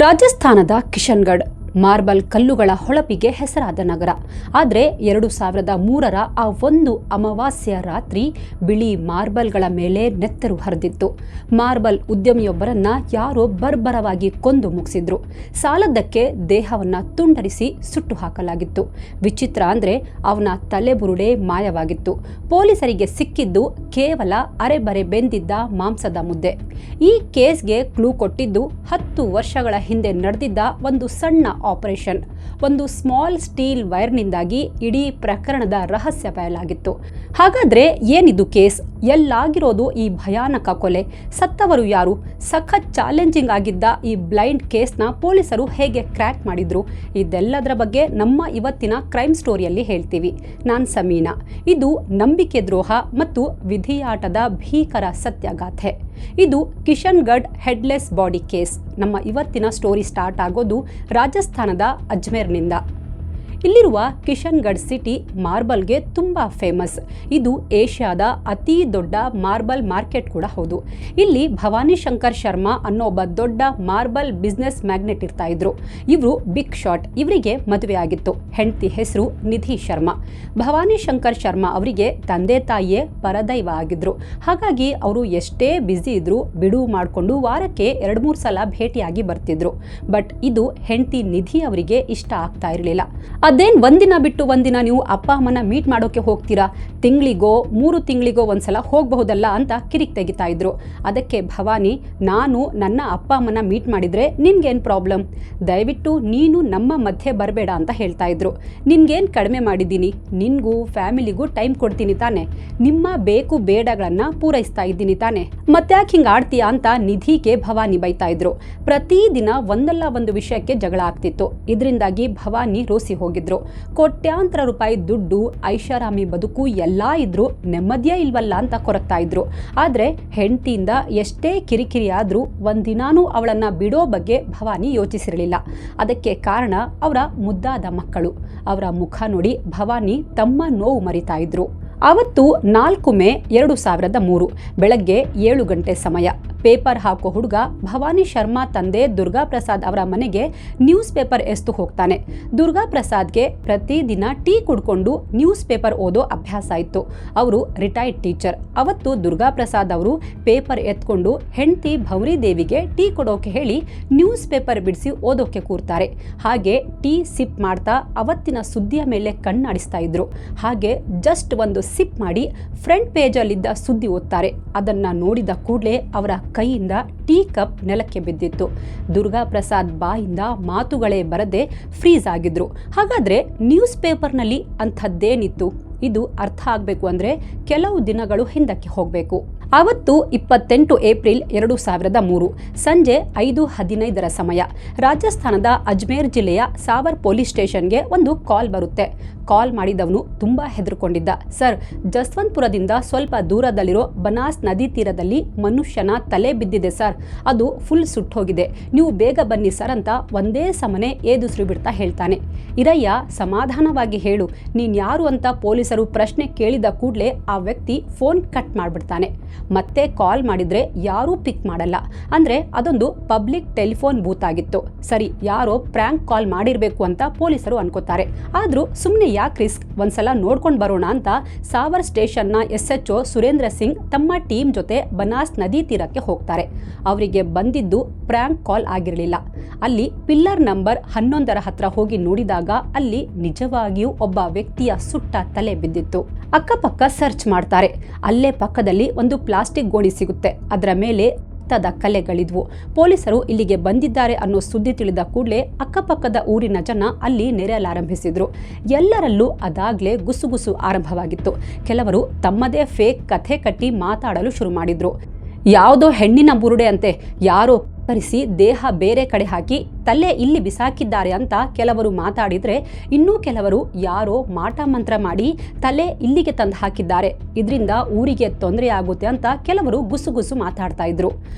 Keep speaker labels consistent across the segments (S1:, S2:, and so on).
S1: ರಾಜಸ್ಥಾನದ ಕಿಶನ್ಗಢ್ ಮಾರ್ಬಲ್ ಕಲ್ಲುಗಳ ಹೊಳಪಿಗೆ ಹೆಸರಾದ ನಗರ. ಆದರೆ 2003ರ ಆ ಒಂದು ಅಮಾವಾಸ್ಯ ರಾತ್ರಿ ಬಿಳಿ ಮಾರ್ಬಲ್ಗಳ ಮೇಲೆ ನೆತ್ತರು ಹರಿದಿತ್ತು. ಮಾರ್ಬಲ್ ಉದ್ಯಮಿಯೊಬ್ಬರನ್ನ ಯಾರೋ ಬರ್ಬರವಾಗಿ ಕೊಂದು ಮುಗಿಸಿದ್ರು. ಸಾಲದ್ದಕ್ಕೆ ದೇಹವನ್ನ ತುಂಡರಿಸಿ ಸುಟ್ಟು ಹಾಕಲಾಗಿತ್ತು. ವಿಚಿತ್ರ ಅಂದ್ರೆ ಅವನ ತಲೆಬುರುಡೆ ಮಾಯವಾಗಿತ್ತು. ಪೊಲೀಸರಿಗೆ ಸಿಕ್ಕಿದ್ದು ಕೇವಲ ಅರೆಬರೆ ಬೆಂದಿದ್ದ ಮಾಂಸದ ಮುದ್ದೆ. ಈ ಕೇಸ್ಗೆ ಕ್ಲೂ ಕೊಟ್ಟಿದ್ದು 10 ವರ್ಷಗಳ ಹಿಂದೆ ನಡೆದಿದ್ದ ಒಂದು ಸಣ್ಣ ಆಪರೇಷನ್. ಒಂದು ಸ್ಮಾಲ್ ಸ್ಟೀಲ್ ವೈರ್ನಿಂದಾಗಿ ಇಡೀ ಪ್ರಕರಣದ ರಹಸ್ಯ ಬಯಲಾಗಿತ್ತು. ಹಾಗಾದ್ರೆ ಏನಿದು ಕೇಸ್? ಎಲ್ಲಾಗಿರೋದು ಈ ಭಯಾನಕ ಕೊಲೆ? ಸತ್ತವರು ಯಾರು? ಸಖತ್ ಚಾಲೆಂಜಿಂಗ್ ಆಗಿದ್ದ ಈ ಬ್ಲೈಂಡ್ ಕೇಸ್ನ ಪೊಲೀಸರು ಹೇಗೆ ಕ್ರ್ಯಾಕ್ ಮಾಡಿದ್ರು? ಇದೆಲ್ಲದರ ಬಗ್ಗೆ ನಮ್ಮ ಇವತ್ತಿನ ಕ್ರೈಮ್ ಸ್ಟೋರಿಯಲ್ಲಿ ಹೇಳ್ತೀವಿ. ನಾನ್ ಸಮೀನಾ. ಇದು ನಂಬಿಕೆ ದ್ರೋಹ ಮತ್ತು ವಿಧಿಯಾಟದ ಭೀಕರ ಸತ್ಯಗಾಥೆ. ಇದು ಕಿಶನ್ಗಢ್ ಹೆಡ್ಲೆಸ್ ಬಾಡಿ ಕೇಸ್. ನಮ್ಮ ಇವತ್ತಿನ ಸ್ಟೋರಿ ಸ್ಟಾರ್ಟ್ ಆಗೋದು ರಾಜಸ್ಥಾನದ ಅಜ್ಮೇರ್ನಿಂದ. ಇಲ್ಲಿರುವ ಕಿಶನ್ಗಢ್ ಸಿಟಿ ಮಾರ್ಬಲ್ಗೆ ತುಂಬ ಫೇಮಸ್. ಇದು ಏಷ್ಯಾದ ಅತಿ ದೊಡ್ಡ ಮಾರ್ಬಲ್ ಮಾರ್ಕೆಟ್ ಕೂಡ ಹೌದು. ಇಲ್ಲಿ ಭವಾನಿ ಶಂಕರ್ ಶರ್ಮಾ ಅನ್ನೋ ಒಬ್ಬ ದೊಡ್ಡ ಮಾರ್ಬಲ್ ಬಿಸ್ನೆಸ್ ಮ್ಯಾಗ್ನೆಟ್ ಇರ್ತಾ ಇದ್ರು. ಇವರು ಬಿಗ್ ಶಾಟ್. ಇವರಿಗೆ ಮದುವೆ ಆಗಿತ್ತು. ಹೆಂಡತಿ ಹೆಸರು ನಿಧಿ ಶರ್ಮಾ. ಭವಾನಿ ಶಂಕರ್ ಶರ್ಮಾ ಅವರಿಗೆ ತಂದೆ ತಾಯಿಯೇ ಪರದೈವ ಆಗಿದ್ರು. ಹಾಗಾಗಿ ಅವರು ಎಷ್ಟೇ ಬ್ಯುಸಿ ಇದ್ರು ಬಿಡುವು ಮಾಡಿಕೊಂಡು ವಾರಕ್ಕೆ 2-3 ಸಲ ಭೇಟಿಯಾಗಿ ಬರ್ತಿದ್ರು. ಬಟ್ ಇದು ಹೆಂಡತಿ ನಿಧಿ ಅವರಿಗೆ ಇಷ್ಟ ಆಗ್ತಾ ಇರಲಿಲ್ಲ. ಅದೇನ್ ಒಂದಿನ ಬಿಟ್ಟು ಒಂದಿನ ನೀವು ಅಪ್ಪ ಅಮ್ಮನ ಮೀಟ್ ಮಾಡೋಕೆ ಹೋಗ್ತೀರಾ? ತಿಂಗಳಿಗೋ 3 ತಿಂಗಳಿಗೋ ಒಂದ್ಸಲ ಹೋಗಬಹುದಲ್ಲ ಅಂತ ಕಿರಿಕ್ ತೆಗಿತಾ ಇದ್ರು. ಅದಕ್ಕೆ ಭವಾನಿ, ನಾನು ನನ್ನ ಅಪ್ಪ ಅಮ್ಮನ ಮೀಟ್ ಮಾಡಿದ್ರೆ ನಿನ್ಗೇನ್ ಪ್ರಾಬ್ಲಮ್? ದಯವಿಟ್ಟು ನೀನು ನಮ್ಮ ಮಧ್ಯೆ ಬರಬೇಡ ಅಂತ ಹೇಳ್ತಾ ಇದ್ರು. ನಿನ್ಗೇನ್ ಕಡಿಮೆ ಮಾಡಿದ್ದೀನಿ? ನಿನ್ಗೂ ಫ್ಯಾಮಿಲಿಗೂ ಟೈಮ್ ಕೊಡ್ತೀನಿ ತಾನೆ? ನಿಮ್ಮ ಬೇಕು ಬೇಡಗಳನ್ನ ಪೂರೈಸ್ತಾ ಇದ್ದೀನಿ ತಾನೆ? ಮತ್ತ್ಯಾಕೆ ಹಿಂಗೆ ಆಡ್ತೀಯಾ ಅಂತ ನಿಧಿಗೆ ಭವಾನಿ ಬೈತಾ ಇದ್ರು. ಪ್ರತಿದಿನ ಒಂದಲ್ಲ ಒಂದು ವಿಷಯಕ್ಕೆ ಜಗಳ ಆಗ್ತಿತ್ತು. ಇದರಿಂದಾಗಿ ಭವಾನಿ ರೋಸಿ ಹೋಗಿದ್ರು. ಕೋಟ್ಯಾಂತರ ರೂಪಾಯಿ ದುಡ್ಡು, ಐಷಾರಾಮಿ ಬದುಕು ಎಲ್ಲಾ ಇದ್ರು ನೆಮ್ಮದಿಯೇ ಇಲ್ವಲ್ಲ ಅಂತ ಕೊರಗ್ತಾ ಇದ್ರು. ಆದ್ರೆ ಹೆಂಡತಿಯಿಂದ ಎಷ್ಟೇ ಕಿರಿಕಿರಿ ಆದ್ರೂ ಒಂದಿನಾನೂ ಅವಳನ್ನ ಬಿಡೋ ಬಗ್ಗೆ ಭವಾನಿ ಯೋಚಿಸಿರಲಿಲ್ಲ. ಅದಕ್ಕೆ ಕಾರಣ ಅವರ ಮುದ್ದಾದ ಮಕ್ಕಳು. ಅವರ ಮುಖ ನೋಡಿ ಭವಾನಿ ತಮ್ಮ ನೋವು ಮರಿತಾ ಇದ್ರು. ಆವತ್ತು 4 ಮೇ 2003 ಬೆಳಗ್ಗೆ 7 ಗಂಟೆ ಸಮಯ. ಪೇಪರ್ ಹಾಕೋ ಹುಡುಗ ಭವಾನಿ ಶರ್ಮಾ ತಂದೆ ದುರ್ಗಾ ಪ್ರಸಾದ್ ಅವರ ಮನೆಗೆ ನ್ಯೂಸ್ ಪೇಪರ್ ಎಸ್ತು ಹೋಗ್ತಾನೆ. ದುರ್ಗಾ ಪ್ರಸಾದ್ಗೆ ಪ್ರತಿದಿನ ಟೀ ಕುಡ್ಕೊಂಡು ನ್ಯೂಸ್ ಪೇಪರ್ ಓದೋ ಅಭ್ಯಾಸ ಇತ್ತು. ಅವರು ರಿಟೈರ್ಡ್ ಟೀಚರ್. ಅವತ್ತು ದುರ್ಗಾ ಪ್ರಸಾದ್ ಅವರು ಪೇಪರ್ ಎತ್ಕೊಂಡು ಹೆಂಡತಿ ಭೌರಿ ದೇವಿಗೆ ಟೀ ಕೊಡೋಕೆ ಹೇಳಿ ನ್ಯೂಸ್ ಪೇಪರ್ ಬಿಡಿಸಿ ಓದೋಕೆ ಕೂರ್ತಾರೆ. ಹಾಗೆ ಟೀ ಸಿಪ್ ಮಾಡ್ತಾ ಅವತ್ತಿನ ಸುದ್ದಿಯ ಮೇಲೆ ಕಣ್ಣಾಡಿಸ್ತಾ ಇದ್ರು. ಹಾಗೆ ಜಸ್ಟ್ ಒಂದು ಸಿಪ್ ಮಾಡಿ ಫ್ರಂಟ್ ಪೇಜಲ್ಲಿದ್ದ ಸುದ್ದಿ ಓದ್ತಾರೆ. ಅದನ್ನ ನೋಡಿದ ಕೂಡಲೇ ಅವರ ಕೈಯಿಂದ ಟೀ ಕಪ್ ನೆಲಕ್ಕೆ ಬಿದ್ದಿತ್ತು. ದುರ್ಗಾ ಪ್ರಸಾದ್ ಬಾಯಿಂದ ಮಾತುಗಳೇ ಬರದೆ ಫ್ರೀಸ್ ಆಗಿದ್ರು. ಹಾಗಾದ್ರೆ ನ್ಯೂಸ್ ಪೇಪರ್ನಲ್ಲಿ ಅಂಥದ್ದೇನಿತ್ತು? ಇದು ಅರ್ಥ ಆಗಬೇಕು ಅಂದ್ರೆ ಕೆಲವು ದಿನಗಳು ಹಿಂದಕ್ಕೆ ಹೋಗಬೇಕು. ಆವತ್ತು 28 ಏಪ್ರಿಲ್ 2003 ಸಂಜೆ 5:15 ಸಮಯ. ರಾಜಸ್ಥಾನದ ಅಜ್ಮೇರ್ ಜಿಲ್ಲೆಯ ಸಾವರ್ ಪೊಲೀಸ್ ಸ್ಟೇಷನ್ಗೆ ಒಂದು ಕಾಲ್ ಬರುತ್ತೆ. ಕಾಲ್ ಮಾಡಿದವನು ತುಂಬಾ ಹೆದರ್ಕೊಂಡಿದ್ದ. ಸರ್, ಜಸ್ವಂತಪುರದಿಂದ ಸ್ವಲ್ಪ ದೂರದಲ್ಲಿರೋ ಬನಾಸ್ ನದಿ ತೀರದಲ್ಲಿ ಮನುಷ್ಯನ ತಲೆ ಬಿದ್ದಿದೆ ಸರ್. ಅದು ಫುಲ್ ಸುಟ್ಟೋಗಿದೆ. ನೀವು ಬೇಗ ಬನ್ನಿ ಸರ್ ಅಂತ ಒಂದೇ ಸಮನೆ ಏದುಸಿರು ಬಿಡ್ತಾ ಹೇಳ್ತಾನೆ. ಇರಯ್ಯ, ಸಮಾಧಾನವಾಗಿ ಹೇಳು, ನೀನ್ ಯಾರು ಅಂತ ಪೊಲೀಸರು ಪ್ರಶ್ನೆ ಕೇಳಿದ ಕೂಡಲೇ ಆ ವ್ಯಕ್ತಿ ಫೋನ್ ಕಟ್ ಮಾಡ್ಬಿಡ್ತಾನೆ. ಮತ್ತೆ ಕಾಲ್ ಮಾಡಿದ್ರೆ ಯಾರೂ ಪಿಕ್ ಮಾಡಲ್ಲ. ಅಂದ್ರೆ ಅದೊಂದು ಪಬ್ಲಿಕ್ ಟೆಲಿಫೋನ್ ಬೂತ್ ಆಗಿತ್ತು. ಸರಿ, ಯಾರೋ ಪ್ರ್ಯಾಂಕ್ ಕಾಲ್ ಮಾಡಿರ್ಬೇಕು ಅಂತ ಪೊಲೀಸರು ಅನ್ಕೋತಾರೆ. ಆದ್ರೂ ಸುಮ್ಮನೆ ಯಾಕೆ ರಿಸ್ಕ್, ಒಂದ್ಸಲ ನೋಡ್ಕೊಂಡು ಬರೋಣ ಅಂತ ಸಾವರ್ ಸ್ಟೇಷನ್ನ SHO ಸುರೇಂದ್ರ ಸಿಂಗ್ ತಮ್ಮ ಟೀಮ್ ಜೊತೆ ಬನಾಸ್ ನದಿ ತೀರಕ್ಕೆ ಹೋಗ್ತಾರೆ. ಅವರಿಗೆ ಬಂದಿದ್ದು ಪ್ರ್ಯಾಂಕ್ ಕಾಲ್ ಆಗಿರಲಿಲ್ಲ. ಅಲ್ಲಿ ಪಿಲ್ಲರ್ ನಂಬರ್ 11 ಹತ್ರ ಹೋಗಿ ನೋಡಿದಾಗ ಅಲ್ಲಿ ನಿಜವಾಗಿಯೂ ಒಬ್ಬ ವ್ಯಕ್ತಿಯ ಸುಟ್ಟ ತಲೆ ಬಿದ್ದಿತ್ತು. ಅಕ್ಕಪಕ್ಕ ಸರ್ಚ್ ಮಾಡ್ತಾರೆ. ಅಲ್ಲೇ ಪಕ್ಕದಲ್ಲಿ ಒಂದು ಪ್ಲಾಸ್ಟಿಕ್ ಗೋಣಿ ಸಿಗುತ್ತೆ. ಅದರ ಮೇಲೆ ರಕ್ತದ ಕಲೆಗಳಿದ್ವು. ಪೊಲೀಸರು ಇಲ್ಲಿಗೆ ಬಂದಿದ್ದಾರೆ ಅನ್ನೋ ಸುದ್ದಿ ತಿಳಿದ ಕೂಡಲೇ ಅಕ್ಕಪಕ್ಕದ ಊರಿನ ಜನ ಅಲ್ಲಿ ನೆರೆಯಲಾರಂಭಿಸಿದ್ರು. ಎಲ್ಲರಲ್ಲೂ ಅದಾಗ್ಲೇ ಗುಸುಗುಸು ಆರಂಭವಾಗಿತ್ತು. ಕೆಲವರು ತಮ್ಮದೇ ಫೇಕ್ ಕಥೆ ಕಟ್ಟಿ ಮಾತಾಡಲು ಶುರು ಮಾಡಿದ್ರು. ಯಾವುದೋ ಹೆಣ್ಣಿನ ಬುರುಡೆ ಅಂತೆ, ಯಾರೋ ಪರಿಸಿ ದೇಹ ಬೇರೆ ಕಡೆ ಹಾಕಿ ತಲೆ ಇಲ್ಲಿ ಬಿಸಾಕಿದ್ದಾರೆ ಅಂತ ಕೆಲವರು ಮಾತಾಡಿದ್ರೆ, ಇನ್ನೂ ಕೆಲವರು ಯಾರೋ ಮಾಟ ಮಂತ್ರ ಮಾಡಿ ತಲೆ ಇಲ್ಲಿಗೆ ತಂದು ಹಾಕಿದ್ದಾರೆ, ಇದರಿಂದ ಊರಿಗೆ ತೊಂದರೆ ಆಗುತ್ತೆ ಅಂತ ಕೆಲವರು ಗುಸುಗುಸು ಮಾತಾಡ್ತಾ ಇದ್ರು.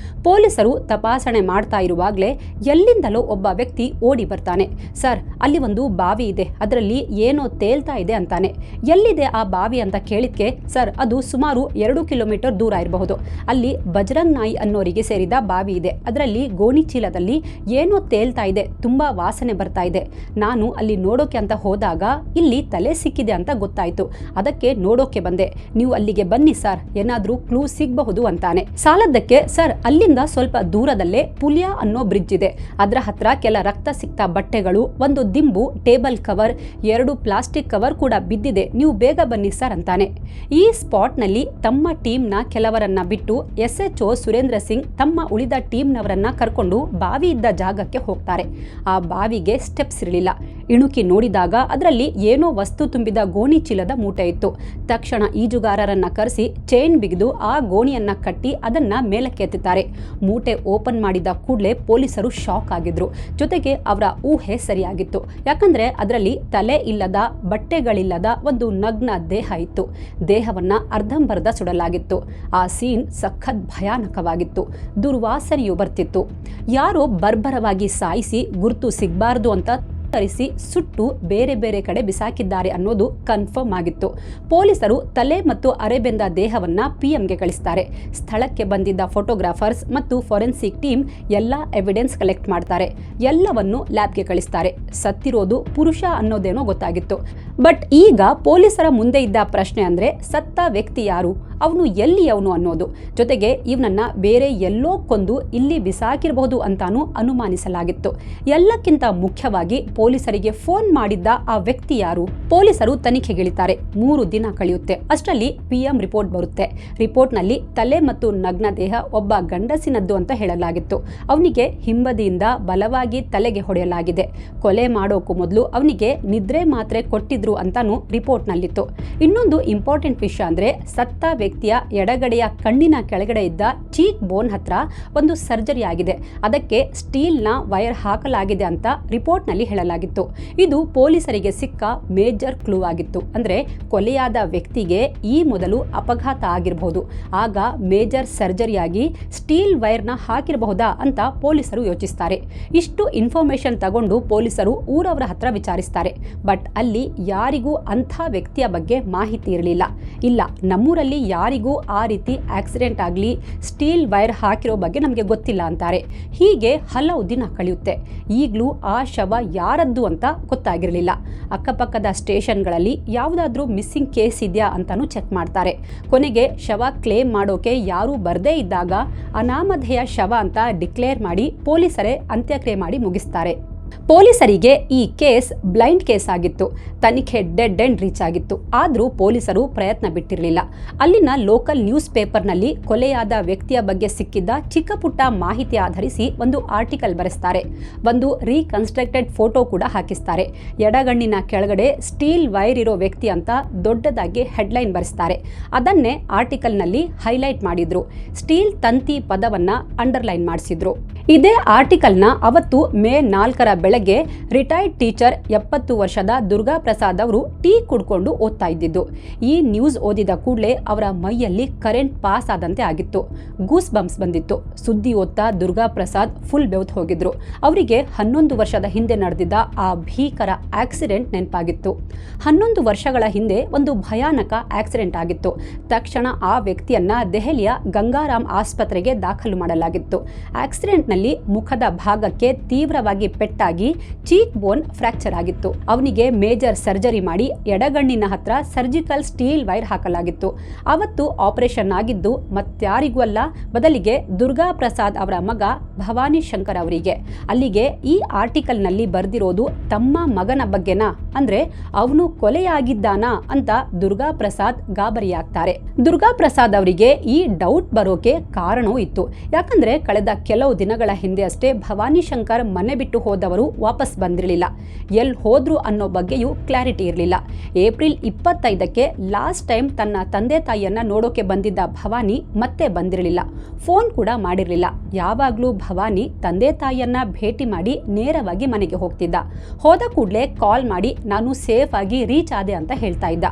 S1: ಪೊಲೀಸರು ತಪಾಸಣೆ ಮಾಡ್ತಾ ಇರುವಾಗಲೇ ಎಲ್ಲಿಂದಲೋ ಒಬ್ಬ ವ್ಯಕ್ತಿ ಓಡಿ ಬರ್ತಾನೆ. ಸರ್, ಅಲ್ಲಿ ಒಂದು ಬಾವಿ ಇದೆ, ಅದರಲ್ಲಿ ಏನೋ ತೇಲ್ತಾ ಇದೆ ಅಂತಾನೆ. ಎಲ್ಲಿದೆ ಆ ಬಾವಿ ಅಂತ ಕೇಳಿದ್ಕೆ, ಸರ್ ಅದು ಸುಮಾರು 2 ಕಿಲೋಮೀಟರ್ ದೂರ ಇರಬಹುದು. ಅಲ್ಲಿ ಬಜರಂಗ್ ನಾಯಿ ಅನ್ನೋರಿಗೆ ಸೇರಿದ ಬಾವಿ ಇದೆ. ಅದರಲ್ಲಿ ಗೋಣಿ ಚೀಲದಲ್ಲಿ ಏನೋ ತೇಲ್ತಾ ಸುಡ್ತಾ ಇದೆ, ತುಂಬ ವಾಸನೆ ಬರ್ತಾ ಇದೆ. ನಾನು ಅಲ್ಲಿ ನೋಡೋಕೆ ಅಂತ ಹೋದಾಗ ಇಲ್ಲಿ ತಲೆ ಸಿಕ್ಕಿದೆ ಅಂತ ಗೊತ್ತಾಯಿತು. ಅದಕ್ಕೆ ನೋಡೋಕೆ ಬಂದೆ. ನೀವು ಅಲ್ಲಿಗೆ ಬನ್ನಿ ಸರ್, ಏನಾದರೂ ಕ್ಲೂ ಸಿಗಬಹುದು ಅಂತಾನೆ. ಸಾಲದ್ದಕ್ಕೆ ಸರ್, ಅಲ್ಲಿಂದ ಸ್ವಲ್ಪ ದೂರದಲ್ಲೇ ಪುಲಿಯ ಅನ್ನೋ ಬ್ರಿಡ್ಜ್ ಇದೆ. ಅದರ ಹತ್ರ ಕೆಲ ರಕ್ತ ಸಿಕ್ತ ಬಟ್ಟೆಗಳು, ಒಂದು ದಿಂಬು, ಟೇಬಲ್ ಕವರ್, 2 ಪ್ಲಾಸ್ಟಿಕ್ ಕವರ್ ಕೂಡ ಬಿದ್ದಿದೆ. ನೀವು ಬೇಗ ಬನ್ನಿ ಸರ್ ಅಂತಾನೆ. ಈ ಸ್ಪಾಟ್ನಲ್ಲಿ ತಮ್ಮ ಟೀಮ್ನ ಕೆಲವರನ್ನ ಬಿಟ್ಟು SHO ಸುರೇಂದ್ರ ಸಿಂಗ್ ತಮ್ಮ ಉಳಿದ ಟೀಮ್ನವರನ್ನ ಕರ್ಕೊಂಡು ಬಾವಿ ಇದ್ದ ಜಾಗಕ್ಕೆ ಹೋಗ್ತಾರೆ. ಆ ಬಾವಿಗೆ ಸ್ಟೆಪ್ಸ್ ಇರಲಿಲ್ಲ. ಇಣುಕಿ ನೋಡಿದಾಗ ಅದರಲ್ಲಿ ಏನೋ ವಸ್ತು ತುಂಬಿದ ಗೋಣಿ ಚೀಲದ ಮೂಟೆ ಇತ್ತು. ತಕ್ಷಣ ಈಜುಗಾರರನ್ನ ಕರೆಸಿ ಚೈನ್ ಬಿಗಿದು ಆ ಗೋಣಿಯನ್ನ ಕಟ್ಟಿ ಅದನ್ನ ಮೇಲಕ್ಕೆ ಎತ್ತುತ್ತಾರೆ. ಮೂಟೆ ಓಪನ್ ಮಾಡಿದ ಕೂಡಲೇ ಪೊಲೀಸರು ಶಾಕ್ ಆಗಿದ್ರು. ಜೊತೆಗೆ ಅವರ ಊಹೆ ಸರಿಯಾಗಿತ್ತು. ಯಾಕಂದ್ರೆ ಅದರಲ್ಲಿ ತಲೆ ಇಲ್ಲದ, ಬಟ್ಟೆಗಳಿಲ್ಲದ ಒಂದು ನಗ್ನ ದೇಹ ಇತ್ತು. ದೇಹವನ್ನ ಅರ್ಧಂಬರ್ಧ ಸುಡಲಾಗಿತ್ತು. ಆ ಸೀನ್ ಸಖತ್ ಭಯಾನಕವಾಗಿತ್ತು. ದುರ್ವಾಸನೆಯು ಬರ್ತಿತ್ತು. ಯಾರೋ ಬರ್ಬರವಾಗಿ ಸಾಯಿಸಿ ಗುರುತು ಸಿಗಬಾರದು ಅಂತ ತರಿಸಿ ಸುಟ್ಟು ಬೇರೆ ಬೇರೆ ಕಡೆ ಬಿಸಾಕಿದ್ದಾರೆ ಅನ್ನೋದು ಕನ್ಫರ್ಮ್ ಆಗಿತ್ತು. ಪೊಲೀಸರು ತಲೆ ಮತ್ತು ಅರೆಬೆಂದ ದೇಹವನ್ನ PMಗೆ ಕಳಿಸ್ತಾರೆ. ಸ್ಥಳಕ್ಕೆ ಬಂದಿದ್ದ ಫೋಟೋಗ್ರಾಫರ್ಸ್ ಮತ್ತು ಫೋರೆನ್ಸಿಕ್ ಟೀಮ್ ಎಲ್ಲ ಎವಿಡೆನ್ಸ್ ಕಲೆಕ್ಟ್ ಮಾಡ್ತಾರೆ. ಎಲ್ಲವನ್ನು ಲ್ಯಾಬ್ಗೆ ಕಳಿಸ್ತಾರೆ. ಸತ್ತಿರೋದು ಪುರುಷ ಅನ್ನೋದೇನೋ ಗೊತ್ತಾಗಿತ್ತು. ಬಟ್ ಈಗ ಪೊಲೀಸರ ಮುಂದೆ ಇದ್ದ ಪ್ರಶ್ನೆ ಅಂದ್ರೆ, ಸತ್ತ ವ್ಯಕ್ತಿ ಯಾರು, ಅವನು ಎಲ್ಲಿಯವನು ಅನ್ನೋದು. ಜೊತೆಗೆ ಇವನನ್ನ ಬೇರೆ ಎಲ್ಲೋ ಕೊಂದು ಇಲ್ಲಿ ಬಿಸಾಕಿರಬಹುದು ಅಂತಾನೂ ಅನುಮಾನಿಸಲಾಗಿತ್ತು. ಎಲ್ಲಕ್ಕಿಂತ ಮುಖ್ಯವಾಗಿ ಪೊಲೀಸರಿಗೆ ಫೋನ್ ಮಾಡಿದ್ದ ಆ ವ್ಯಕ್ತಿ ಯಾರು? ಪೊಲೀಸರು ತನಿಖೆಗಿಳಿತಾರೆ. 3 ದಿನ ಕಳೆಯುತ್ತೆ. ಅಷ್ಟರಲ್ಲಿ PM ರಿಪೋರ್ಟ್ ಬರುತ್ತೆ. ರಿಪೋರ್ಟ್ನಲ್ಲಿ ತಲೆ ಮತ್ತು ನಗ್ನ ದೇಹ ಒಬ್ಬ ಗಂಡಸಿನದ್ದು ಅಂತ ಹೇಳಲಾಗಿತ್ತು. ಅವನಿಗೆ ಹಿಂಬದಿಯಿಂದ ಬಲವಾಗಿ ತಲೆಗೆ ಹೊಡೆಯಲಾಗಿದೆ. ಕೊಲೆ ಮಾಡೋಕ್ಕೂ ಮೊದಲು ಅವನಿಗೆ ನಿದ್ರೆ ಮಾತ್ರೆ ಕೊಟ್ಟಿದ್ರು ಅಂತಾನೂ ರಿಪೋರ್ಟ್ನಲ್ಲಿತ್ತು. ಇನ್ನೊಂದು ಇಂಪಾರ್ಟೆಂಟ್ ವಿಷಯ ಅಂದ್ರೆ, ಸತ್ತ ವ್ಯಕ್ತಿಯ ಎಡಗಡೆಯ ಕಣ್ಣಿನ ಕೆಳಗಡೆ ಇದ್ದ ಚೀಕ್ ಬೋನ್ ಹತ್ರ ಒಂದು ಸರ್ಜರಿ ಆಗಿದೆ. ಅದಕ್ಕೆ ಸ್ಟೀಲ್ನ ವೈರ್ ಹಾಕಲಾಗಿದೆ ಅಂತ ರಿಪೋರ್ಟ್ನಲ್ಲಿ ಹೇಳಲಾಗಿತ್ತು. ಇದು ಪೊಲೀಸರಿಗೆ ಸಿಕ್ಕ ಮೇಜರ್ ಕ್ಲೂ ಆಗಿತ್ತು. ಅಂದ್ರೆ ಕೊಲೆಯಾದ ವ್ಯಕ್ತಿಗೆ ಈ ಮೊದಲು ಅಪಘಾತ ಆಗಿರಬಹುದು. ಆಗ ಮೇಜರ್ ಸರ್ಜರಿಯಾಗಿ ಸ್ಟೀಲ್ ವೈರ್ನ ಹಾಕಿರಬಹುದಾ ಅಂತ ಪೊಲೀಸರು ಯೋಚಿಸ್ತಾರೆ. ಇಷ್ಟು ಇನ್ಫಾರ್ಮೇಶನ್ ತಗೊಂಡು ಪೊಲೀಸರು ಊರವರ ಹತ್ರ ವಿಚಾರಿಸ್ತಾರೆ. ಬಟ್ ಅಲ್ಲಿ ಯಾರಿಗೂ ಅಂಥ ವ್ಯಕ್ತಿಯ ಬಗ್ಗೆ ಮಾಹಿತಿ ಇರಲಿಲ್ಲ. ಇಲ್ಲ, ನಮ್ಮೂರಲ್ಲಿ ಯಾರಿಗೂ ಆ ರೀತಿ ಆಕ್ಸಿಡೆಂಟ್ ಆಗಲಿ ಸ್ಟೀಲ್ ವೈರ್ ಹಾಕಿರೋ ಬಗ್ಗೆ ನಮಗೆ ಗೊತ್ತಿಲ್ಲ ಅಂತಾರೆ. ಹೀಗೆ ಹಲವು ದಿನ ಕಳೆಯುತ್ತೆ. ಈಗಲೂ ಆ ಶವ ಯಾರದ್ದು ಅಂತ ಗೊತ್ತಾಗಿರಲಿಲ್ಲ. ಅಕ್ಕಪಕ್ಕದ ಸ್ಟೇಷನ್ಗಳಲ್ಲಿ ಯಾವುದಾದ್ರೂ ಮಿಸ್ಸಿಂಗ್ ಕೇಸ್ ಇದೆಯಾ ಅಂತಾನೂ ಚೆಕ್ ಮಾಡ್ತಾರೆ. ಕೊನೆಗೆ ಶವ ಕ್ಲೇಮ್ ಮಾಡೋಕೆ ಯಾರೂ ಬರದೇ ಇದ್ದಾಗ ಅನಾಮಧೇಯ ಶವ ಅಂತ ಡಿಕ್ಲೇರ್ ಮಾಡಿ ಪೊಲೀಸರೇ ಅಂತ್ಯಕ್ರಿಯೆ ಮಾಡಿ ಮುಗಿಸ್ತಾರೆ. ಪೊಲೀಸರಿಗೆ ಈ ಕೇಸ್ ಬ್ಲೈಂಡ್ ಕೇಸ್ ಆಗಿತ್ತು. ತನಿಖೆ ಡೆಡ್ ಎಂಡ್ ರೀಚ್ ಆಗಿತ್ತು. ಆದರೂ ಪೊಲೀಸರು ಪ್ರಯತ್ನ ಬಿಟ್ಟಿರಲಿಲ್ಲ. ಅಲ್ಲಿನ ಲೋಕಲ್ ನ್ಯೂಸ್ ಪೇಪರ್ನಲ್ಲಿ ಕೊಲೆಯಾದ ವ್ಯಕ್ತಿಯ ಬಗ್ಗೆ ಸಿಕ್ಕಿದ್ದ ಚಿಕ್ಕ ಪುಟ್ಟ ಮಾಹಿತಿ ಆಧರಿಸಿ ಒಂದು ಆರ್ಟಿಕಲ್ ಬರೆಸ್ತಾರೆ. ಒಂದು ರೀಕನ್ಸ್ಟ್ರಕ್ಟೆಡ್ ಫೋಟೋ ಕೂಡ ಹಾಕಿಸ್ತಾರೆ. ಎಡಗಣ್ಣಿನ ಕೆಳಗಡೆ ಸ್ಟೀಲ್ ವೈರ್ ಇರೋ ವ್ಯಕ್ತಿ ಅಂತ ದೊಡ್ಡದಾಗಿ ಹೆಡ್ಲೈನ್ ಬರೆಸ್ತಾರೆ. ಅದನ್ನೇ ಆರ್ಟಿಕಲ್ನಲ್ಲಿ ಹೈಲೈಟ್ ಮಾಡಿದ್ರು. ಸ್ಟೀಲ್ ತಂತಿ ಪದವನ್ನ ಅಂಡರ್ಲೈನ್ ಮಾಡಿಸಿದ್ರು. ಇದೇ ಆರ್ಟಿಕಲ್ನ ಅವತ್ತು ಮೇ 4 ಬೆಳಗ್ಗೆ ರಿಟೈರ್ಡ್ ಟೀಚರ್ 70 ವರ್ಷದ ದುರ್ಗಾ ಪ್ರಸಾದ್ ಅವರು ಟೀ ಕುಡ್ಕೊಂಡು ಓದ್ತಾ ಇದ್ದಿದ್ದು. ಈ ನ್ಯೂಸ್ ಓದಿದ ಕೂಡಲೇ ಅವರ ಮೈಯಲ್ಲಿ ಕರೆಂಟ್ ಪಾಸ್ ಆದಂತೆ ಆಗಿತ್ತು. ಗೂಸ್ ಬಂಪ್ಸ್ ಬಂದಿತ್ತು. ಸುದ್ದಿ ಓದ್ತಾ ದುರ್ಗಾ ಪ್ರಸಾದ್ ಫುಲ್ ಬೆವ್ತು ಹೋಗಿದ್ರು. ಅವರಿಗೆ 11 ವರ್ಷದ ಹಿಂದೆ ನಡೆದಿದ್ದ ಆ ಭೀಕರ ಆಕ್ಸಿಡೆಂಟ್ ನೆನಪಾಗಿತ್ತು. 11 ವರ್ಷಗಳ ಹಿಂದೆ ಒಂದು ಭಯಾನಕ ಆಕ್ಸಿಡೆಂಟ್ ಆಗಿತ್ತು. ತಕ್ಷಣ ಆ ವ್ಯಕ್ತಿಯನ್ನ ದೆಹಲಿಯ ಗಂಗಾರಾಮ್ ಆಸ್ಪತ್ರೆಗೆ ದಾಖಲು ಮಾಡಲಾಗಿತ್ತು. ಆಕ್ಸಿಡೆಂಟ್ನಲ್ಲಿ ಮುಖದ ಭಾಗಕ್ಕೆ ತೀವ್ರವಾಗಿ ಪೆಟ್ಟಾಗಿ ಚೀಕ್ ಬೋನ್ ಫ್ರಾಕ್ಚರ್ ಆಗಿತ್ತು. ಅವನಿಗೆ ಮೇಜರ್ ಸರ್ಜರಿ ಮಾಡಿ ಎಡಗಣ್ಣಿನ ಹತ್ರ ಸರ್ಜಿಕಲ್ ಸ್ಟೀಲ್ ವೈರ್ ಹಾಕಲಾಗಿತ್ತು. ಅವತ್ತು ಆಪರೇಷನ್ ಆಗಿದ್ದು ಮತ್ಯಾರಿಗೂ ಅಲ್ಲ, ಬದಲಿಗೆ ದುರ್ಗಾ ಪ್ರಸಾದ್ ಅವರ ಮಗ ಭವಾನಿ ಶಂಕರ್ ಅವರಿಗೆ. ಅಲ್ಲಿಗೆ ಈ ಆರ್ಟಿಕಲ್ನಲ್ಲಿ ಬರೆದಿರೋದು ತಮ್ಮ ಮಗನ ಬಗ್ಗೆನಾ, ಅಂದ್ರೆ ಅವನು ಕೊಲೆಯಾಗಿದ್ದಾನಾ ಅಂತ ದುರ್ಗಾ ಪ್ರಸಾದ್ ಗಾಬರಿಯಾಗ್ತಾರೆ. ದುರ್ಗಾ ಪ್ರಸಾದ್ ಅವರಿಗೆ ಈ ಡೌಟ್ ಬರೋಕೆ ಕಾರಣವೂ ಇತ್ತು. ಯಾಕಂದ್ರೆ ಕಳೆದ ಕೆಲವು ದಿನಗಳ ಹಿಂದೆ ಅಷ್ಟೇ ಭವಾನಿ ಶಂಕರ್ ಮನೆ ಬಿಟ್ಟು ಹೋದವರು ವಾಪಸ್ ಬಂದಿರಲಿಲ್ಲ. ಎಲ್ಲಿ ಹೋದ್ರು ಅನ್ನೋ ಬಗ್ಗೆಯೂ ಕ್ಲಾರಿಟಿ ಇರಲಿಲ್ಲ. ಏಪ್ರಿಲ್ 25ಕ್ಕೆ ಲಾಸ್ಟ್ ಟೈಮ್ ತನ್ನ ತಂದೆ ತಾಯಿಯನ್ನ ನೋಡೋಕೆ ಬಂದಿದ್ದ ಭವಾನಿ ಮತ್ತೆ ಬಂದಿರಲಿಲ್ಲ. ಫೋನ್ ಕೂಡ ಮಾಡಿರಲಿಲ್ಲ. ಯಾವಾಗಲೂ ಭವಾನಿ ತಂದೆ ತಾಯಿಯನ್ನ ಭೇಟಿ ಮಾಡಿ ನೇರವಾಗಿ ಮನೆಗೆ ಹೋಗ್ತಿದ್ದ. ಹೋದ ಕೂಡಲೇ ಕಾಲ್ ಮಾಡಿ ನಾನು ಸೇಫ್ ಆಗಿ ರೀಚ್ ಆದೆ ಅಂತ ಹೇಳ್ತಾ ಇದ್ದ.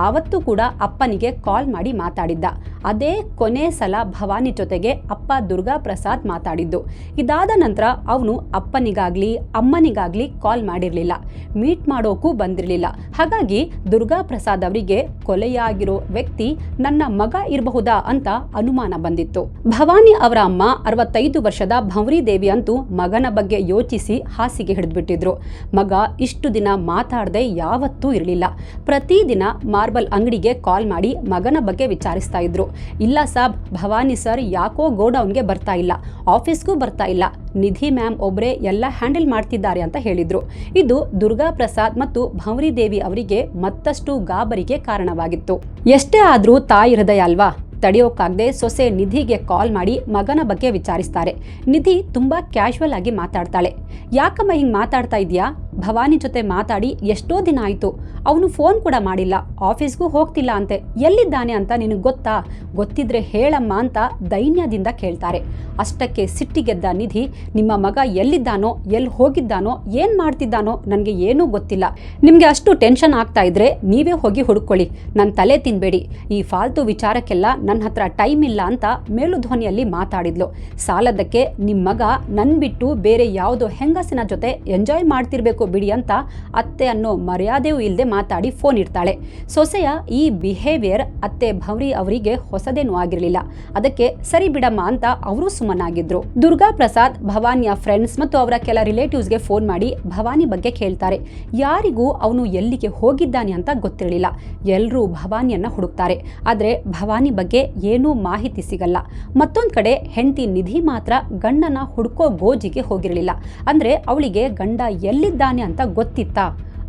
S1: ಆವತ್ತು ಕೂಡ ಅಪ್ಪನಿಗೆ ಕಾಲ್ ಮಾಡಿ ಮಾತಾಡಿದ್ದ. ಅದೇ ಕೊನೆ ಸಲ ಭವಾನಿ ಜೊತೆಗೆ ಅಪ್ಪ ದುರ್ಗಾ ಪ್ರಸಾದ್ ಮಾತಾಡಿದ್ದು. ಇದಾದ ನಂತರ ಅವನು ಅಪ್ಪನಿಗಾಗ್ಲಿ ಅಮ್ಮನಿಗಾಗ್ಲಿ ಕಾಲ್ ಮಾಡಿರಲಿಲ್ಲ, ಮೀಟ್ ಮಾಡೋಕ್ಕೂ ಬಂದಿರಲಿಲ್ಲ. ಹಾಗಾಗಿ ದುರ್ಗಾ ಪ್ರಸಾದ್ ಅವರಿಗೆ ಕೊಲೆಯಾಗಿರೋ ವ್ಯಕ್ತಿ ನನ್ನ ಮಗ ಇರಬಹುದಾ ಅಂತ ಅನುಮಾನ ಬಂದಿತ್ತು. ಭವಾನಿ ಅವರ ಅಮ್ಮ 65 ವರ್ಷದ ಭಂವರಿ ದೇವಿ ಅಂತೂ ಮಗನ ಬಗ್ಗೆ ಯೋಚಿಸಿ ಹಾಸಿಗೆ ಹಿಡಿದ್ಬಿಟ್ಟಿದ್ರು. ಮಗ ಇಷ್ಟು ದಿನ ಮಾತಾಡದೆ ಯಾವತ್ತೂ ಇರಲಿಲ್ಲ. ಪ್ರತಿದಿನ ಮಾರ್ಬಲ್ ಅಂಗಡಿಗೆ ಕಾಲ್ ಮಾಡಿ ಮಗನ ಬಗ್ಗೆ ವಿಚಾರಿಸ್ತಾ ಇದ್ರು. ಇಲ್ಲ ಸಾಬ್, ಭವಾನಿ ಸರ್ ಯಾಕೋ ಗೋಡೌನ್ಗೆ ಬರ್ತಾ ಇಲ್ಲ, ಆಫೀಸ್ಗೂ ಬರ್ತಾ ಇಲ್ಲ, ನಿಧಿ ಮ್ಯಾಮ್ ಒಬ್ಬರೇ ಎಲ್ಲ ಹ್ಯಾಂಡಲ್ ಮಾಡ್ತಿದ್ದಾರೆ ಅಂತ ಹೇಳಿದ್ರು. ಇದು ದುರ್ಗಾ ಪ್ರಸಾದ್ ಮತ್ತು ಭಂವರಿ ದೇವಿ ಅವರಿಗೆ ಮತ್ತಷ್ಟು ಗಾಬರಿಗೆ ಕಾರಣವಾಗಿತ್ತು. ಎಷ್ಟೇ ಆದ್ರೂ ತಾಯಿ ಹೃದಯ ಅಲ್ವಾ, ತಡೆಯೋಕ್ಕಾಗದೆ ಸೊಸೆ ನಿಧಿಗೆ ಕಾಲ್ ಮಾಡಿ ಮಗನ ಬಗ್ಗೆ ವಿಚಾರಿಸ್ತಾರೆ. ನಿಧಿ ತುಂಬಾ ಕ್ಯಾಶುವಲ್ ಆಗಿ ಮಾತಾಡ್ತಾಳೆ. ಯಾಕಮ್ಮ ಹಿಂಗೆ ಮಾತಾಡ್ತಾ ಇದೆಯಾ? ಭವಾನಿ ಜೊತೆ ಮಾತಾಡಿ ಎಷ್ಟೋ ದಿನ ಆಯಿತು, ಅವನು ಫೋನ್ ಕೂಡ ಮಾಡಿಲ್ಲ, ಆಫೀಸ್ಗೂ ಹೋಗ್ತಿಲ್ಲ ಅಂತೆ, ಎಲ್ಲಿದ್ದಾನೆ ಅಂತ ನಿನಗೆ ಗೊತ್ತಾ? ಗೊತ್ತಿದ್ರೆ ಹೇಳಮ್ಮ ಅಂತ ದೈನ್ಯದಿಂದ ಕೇಳ್ತಾರೆ. ಅಷ್ಟಕ್ಕೆ ಸಿಟ್ಟಿಗೆದ್ದ ನಿಧಿ, ನಿಮ್ಮ ಮಗ ಎಲ್ಲಿದ್ದಾನೋ, ಎಲ್ಲಿ ಹೋಗಿದ್ದಾನೋ, ಏನು ಮಾಡ್ತಿದ್ದಾನೋ ನನಗೆ ಏನೂ ಗೊತ್ತಿಲ್ಲ. ನಿಮಗೆ ಅಷ್ಟು ಟೆನ್ಷನ್ ಆಗ್ತಾ ಇದ್ರೆ ನೀವೇ ಹೋಗಿ ಹುಡುಕೊಳ್ಳಿ, ನನ್ನ ತಲೆ ತಿನ್ಬೇಡಿ, ಈ ಫಾಲ್ತು ವಿಚಾರಕ್ಕೆಲ್ಲ ನನ್ನ ಹತ್ರ ಟೈಮ್ ಇಲ್ಲ ಅಂತ ಮೇಲು ಧ್ವನಿಯಲ್ಲಿ ಮಾತಾಡಿದ್ಲು. ಸಾಲದಕ್ಕೆ ನಿಮ್ಮ ಮಗ ನನ್ನ ಬಿಟ್ಟು ಬೇರೆ ಯಾವುದೋ ಹೆಂಗಸಿನ ಜೊತೆ ಎಂಜಾಯ್ ಮಾಡ್ತಿರ್ಬೇಕು ಬಿಡಿ ಅಂತ ಅತ್ತೆ ಅನ್ನೋ ಮರ್ಯಾದೆಯೂ ಇಲ್ಲದೆ ಮಾತಾಡಿ ಫೋನ್ ಇಡ್ತಾಳೆ. ಸೊಸೆಯ ಈ ಬಿಹೇವಿಯರ್ ಅತ್ತೆ ಭಂವರಿ ಅವರಿಗೆ ಹೊಸದೇನೂ ಆಗಿರಲಿಲ್ಲ. ಅದಕ್ಕೆ ಸರಿ ಬಿಡಮ್ಮ ಅಂತ ಅವರು ಸುಮ್ಮನಾಗಿದ್ರು. ದುರ್ಗಾ ಪ್ರಸಾದ್ ಭವಾನಿಯ ಫ್ರೆಂಡ್ಸ್ ಮತ್ತು ಅವರ ಕೆಲ ರಿಲೇಟಿವ್ಸ್ಗೆ ಫೋನ್ ಮಾಡಿ ಭವಾನಿ ಬಗ್ಗೆ ಕೇಳ್ತಾರೆ. ಯಾರಿಗೂ ಅವನು ಎಲ್ಲಿಗೆ ಹೋಗಿದ್ದಾನೆ ಅಂತ ಗೊತ್ತಿರಲಿಲ್ಲ. ಎಲ್ಲರೂ ಭವಾನಿಯನ್ನ ಹುಡುಕ್ತಾರೆ, ಆದರೆ ಭವಾನಿ ಬಗ್ಗೆ ಏನೂ ಮಾಹಿತಿ ಸಿಗಲ್ಲ. ಮತ್ತೊಂದು ಕಡೆ ಹೆಂಡತಿ ನಿಧಿ ಮಾತ್ರ ಗಂಡನ ಹುಡುಕೋ ಗೋಜಿಗೆ ಹೋಗಿರಲಿಲ್ಲ. ಅಂದ್ರೆ ಅವಳಿಗೆ ಗಂಡ ಎಲ್ಲಿದ್ದಾನೆ ಅಂತ ಗೊತ್ತಿತ್ತಾ?